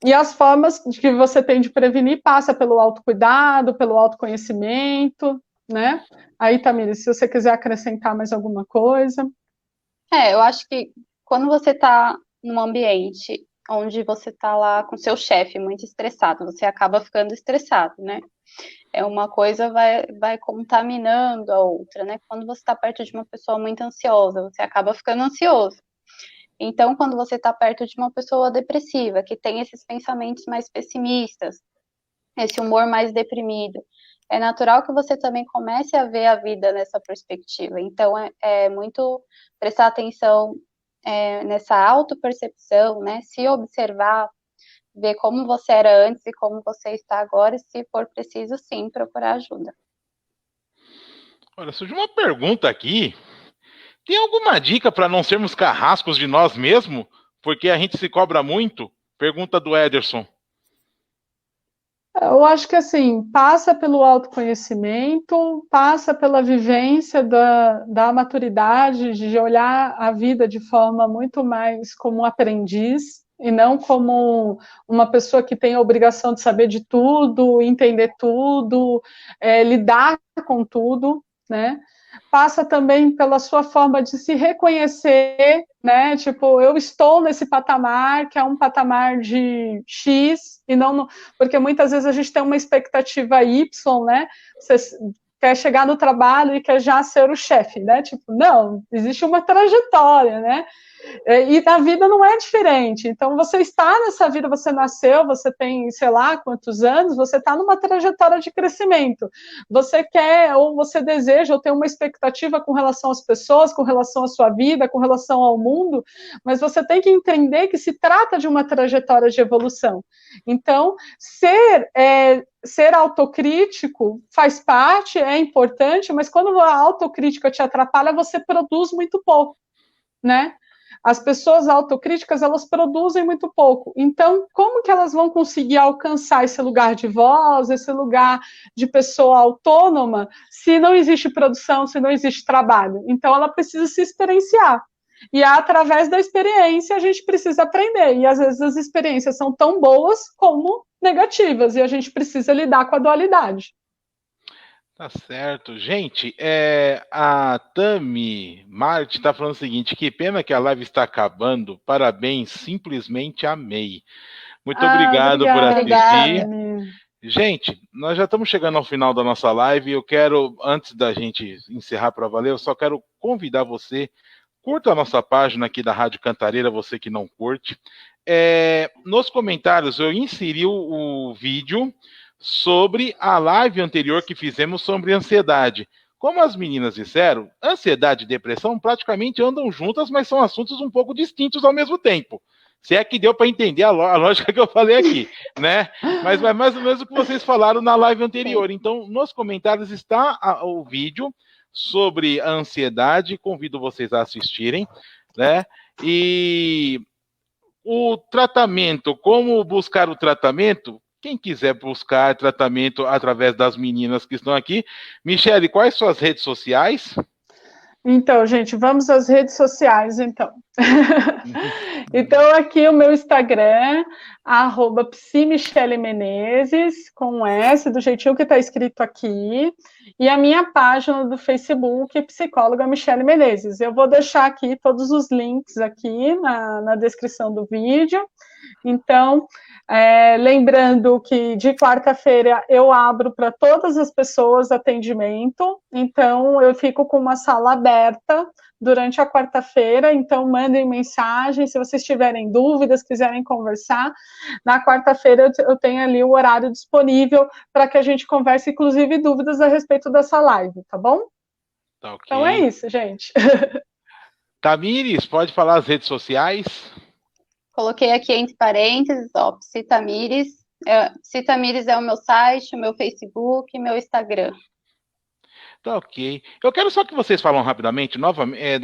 E as formas que você tem de prevenir passa pelo autocuidado, pelo autoconhecimento, né? Aí, Tamires, se você quiser acrescentar mais alguma coisa.
Eu acho que quando você está num ambiente onde você está lá com seu chefe muito estressado, você acaba ficando estressado, né? Uma coisa vai contaminando a outra, né? Quando você está perto de uma pessoa muito ansiosa, você acaba ficando ansioso. Então, quando você está perto de uma pessoa depressiva, que tem esses pensamentos mais pessimistas, esse humor mais deprimido, é natural que você também comece a ver a vida nessa perspectiva. Então, é muito prestar atenção nessa autopercepção, né? Se observar, ver como você era antes e como você está agora, e se for preciso, sim, procurar ajuda.
Olha, surgiu uma pergunta aqui. Tem alguma dica para não sermos carrascos de nós mesmos? Porque a gente se cobra muito? Pergunta do Ederson.
Eu acho que, assim, passa pelo autoconhecimento, passa pela vivência da maturidade, de olhar a vida de forma muito mais como um aprendiz, e não como uma pessoa que tem a obrigação de saber de tudo, entender tudo, lidar com tudo, né? Passa também pela sua forma de se reconhecer, né? Tipo, eu estou nesse patamar, que é um patamar de X, e não... Porque muitas vezes a gente tem uma expectativa Y, né? Você quer chegar no trabalho e quer já ser o chefe, né? Tipo, não, existe uma trajetória, né? E na vida não é diferente. Então, você está nessa vida, você nasceu, você tem, sei lá, quantos anos, você está numa trajetória de crescimento. Você quer, ou você deseja, ou tem uma expectativa com relação às pessoas, com relação à sua vida, com relação ao mundo, mas você tem que entender que se trata de uma trajetória de evolução. Então, ser autocrítico faz parte, é importante, mas quando a autocrítica te atrapalha, você produz muito pouco, né? As pessoas autocríticas, elas produzem muito pouco. Então, como que elas vão conseguir alcançar esse lugar de voz, esse lugar de pessoa autônoma, se não existe produção, se não existe trabalho? Então, ela precisa se experienciar. E através da experiência a gente precisa aprender. E às vezes as experiências são tão boas como negativas, e a gente precisa lidar com a dualidade.
Tá certo. Gente, a Tami Marte está falando o seguinte, que pena que a live está acabando, parabéns, simplesmente amei. Muito obrigado por assistir. Gente, nós já estamos chegando ao final da nossa live, eu quero, antes da gente encerrar para valer, eu só quero convidar você, curta a nossa página aqui da Rádio Cantareira, você que não curte. Nos comentários eu inseri o vídeo sobre a live anterior que fizemos sobre ansiedade. Como as meninas disseram, ansiedade e depressão praticamente andam juntas, mas são assuntos um pouco distintos ao mesmo tempo. Se é que deu para entender a lógica que eu falei aqui, né? Mas é mais ou menos o que vocês falaram na live anterior. Então, nos comentários está o vídeo sobre a ansiedade, convido vocês a assistirem, né? E o tratamento, como buscar o tratamento? Quem quiser buscar tratamento através das meninas que estão aqui. Michele, quais suas redes sociais?
Então, gente, vamos às redes sociais, então. Então, aqui o meu Instagram, @psimichelemenezes, com S, do jeitinho que está escrito aqui, e a minha página do Facebook, Psicóloga Michele Menezes. Eu vou deixar aqui todos os links aqui na descrição do vídeo, Então, lembrando que de quarta-feira eu abro para todas as pessoas atendimento, então eu fico com uma sala aberta durante a quarta-feira, então mandem mensagem, se vocês tiverem dúvidas, quiserem conversar, na quarta-feira eu tenho ali o horário disponível para que a gente converse, inclusive, dúvidas a respeito dessa live, tá bom?
Tá ok.
Então é isso, gente.
Tamires, pode falar as redes sociais?
Coloquei aqui entre parênteses, ó, Citamires. Citamires é o meu site, o meu Facebook, meu Instagram.
Tá ok. Eu quero só que vocês falem rapidamente, novamente,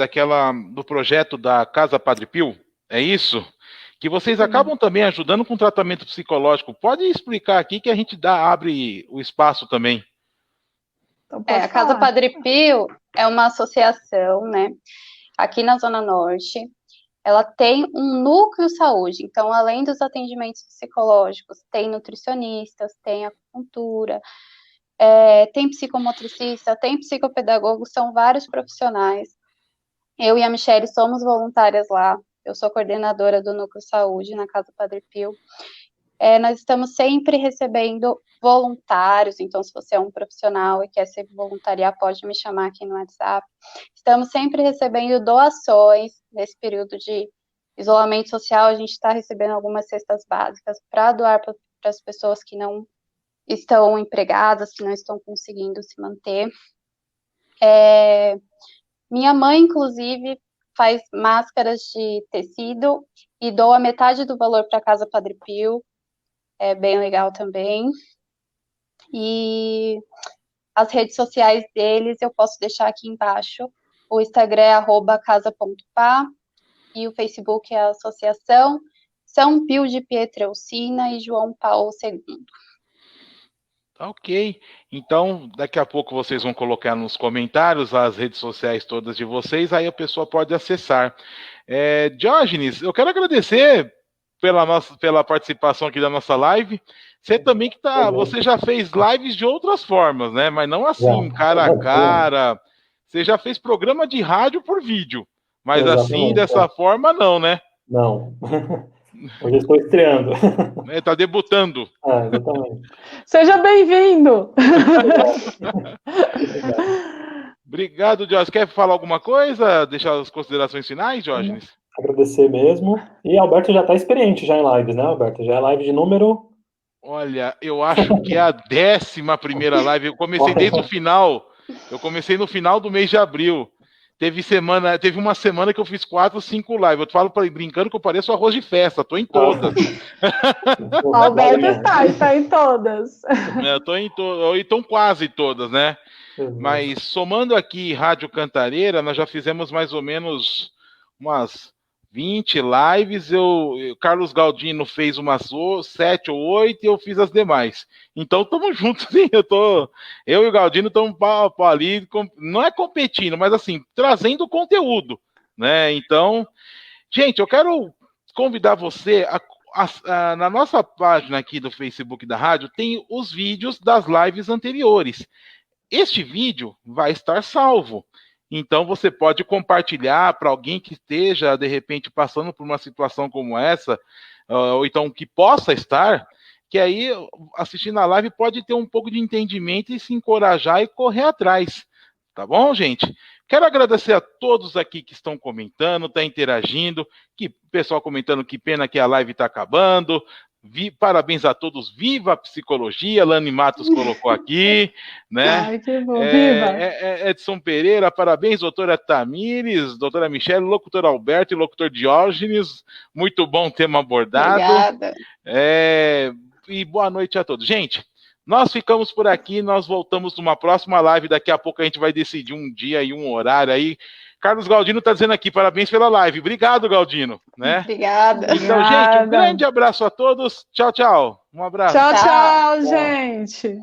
do projeto da Casa Padre Pio, é isso? Que vocês acabam também ajudando com tratamento psicológico. Pode explicar aqui que a gente abre o espaço também.
Então,
a Casa Padre Pio é uma associação, né, aqui na Zona Norte. Ela tem um núcleo saúde, então, além dos atendimentos psicológicos, tem nutricionistas, tem acupuntura, tem psicomotricista, tem psicopedagogo, são vários profissionais. Eu e a Michelle somos voluntárias lá, eu sou coordenadora do núcleo saúde na Casa Padre Pio. Nós estamos sempre recebendo voluntários, então se você é um profissional e quer se voluntariar, pode me chamar aqui no WhatsApp. Estamos sempre recebendo doações nesse período de isolamento social, a gente está recebendo algumas cestas básicas para doar para as pessoas que não estão empregadas, que não estão conseguindo se manter. Minha mãe, inclusive, faz máscaras de tecido e doa metade do valor para a Casa Padre Pio, é bem legal também. E as redes sociais deles eu posso deixar aqui embaixo. O Instagram é @casa.pá e o Facebook é a Associação São Pio de Pietrelcina e João Paulo II.
Tá ok. Então, daqui a pouco vocês vão colocar nos comentários as redes sociais todas de vocês, aí a pessoa pode acessar. Diógenes, eu quero agradecer pela participação aqui da nossa live. Você também você já fez lives de outras formas, né? Mas não assim, cara a cara. Você já fez programa de rádio por vídeo, mas assim, dessa forma, não, né?
Não. Hoje eu estou estreando.
Tá debutando.
Exatamente.
Seja bem-vindo!
Obrigado, Diógenes. Quer falar alguma coisa? Deixar as considerações finais, Diógenes?
Agradecer mesmo. E Alberto já está experiente já em lives, né, Alberto? Já é live de número...
Olha, eu acho que é a 11ª live. Eu comecei desde o final. Eu comecei no final do mês de abril. Teve uma semana que eu fiz 4, 5 lives. Eu falo brincando que eu pareço arroz de festa. Tô em todas.
Alberto está em todas.
Então quase todas, né? Mas somando aqui Rádio Cantareira, nós já fizemos mais ou menos umas 20 lives, Carlos Galdino fez umas 7 ou 8 e eu fiz as demais. Então estamos juntos, sim. Eu e o Galdino estamos ali, não é competindo, mas assim, trazendo conteúdo, né? Então, gente, eu quero convidar você na nossa página aqui do Facebook da rádio, tem os vídeos das lives anteriores. Este vídeo vai estar salvo. Então, você pode compartilhar para alguém que esteja, de repente, passando por uma situação como essa, ou então que possa estar, que aí, assistindo a live, pode ter um pouco de entendimento e se encorajar e correr atrás. Tá bom, gente? Quero agradecer a todos aqui que estão comentando, estão interagindo, pessoal comentando que pena que a live está acabando. Parabéns a todos, viva a psicologia, Lani Matos colocou aqui, né?
Ai, que bom, viva!
Edson Pereira, parabéns, doutora Tamires, doutora Michelle, locutor Alberto e locutor Diógenes, muito bom tema abordado.
Obrigada.
E boa noite a todos. Gente, nós ficamos por aqui, nós voltamos numa próxima live, daqui a pouco a gente vai decidir um dia e um horário aí. Carlos Galdino está dizendo aqui, parabéns pela live. Obrigado, Galdino. Né?
Obrigada.
Então, gente, um grande abraço a todos. Tchau, tchau. Um abraço.
Tchau, gente.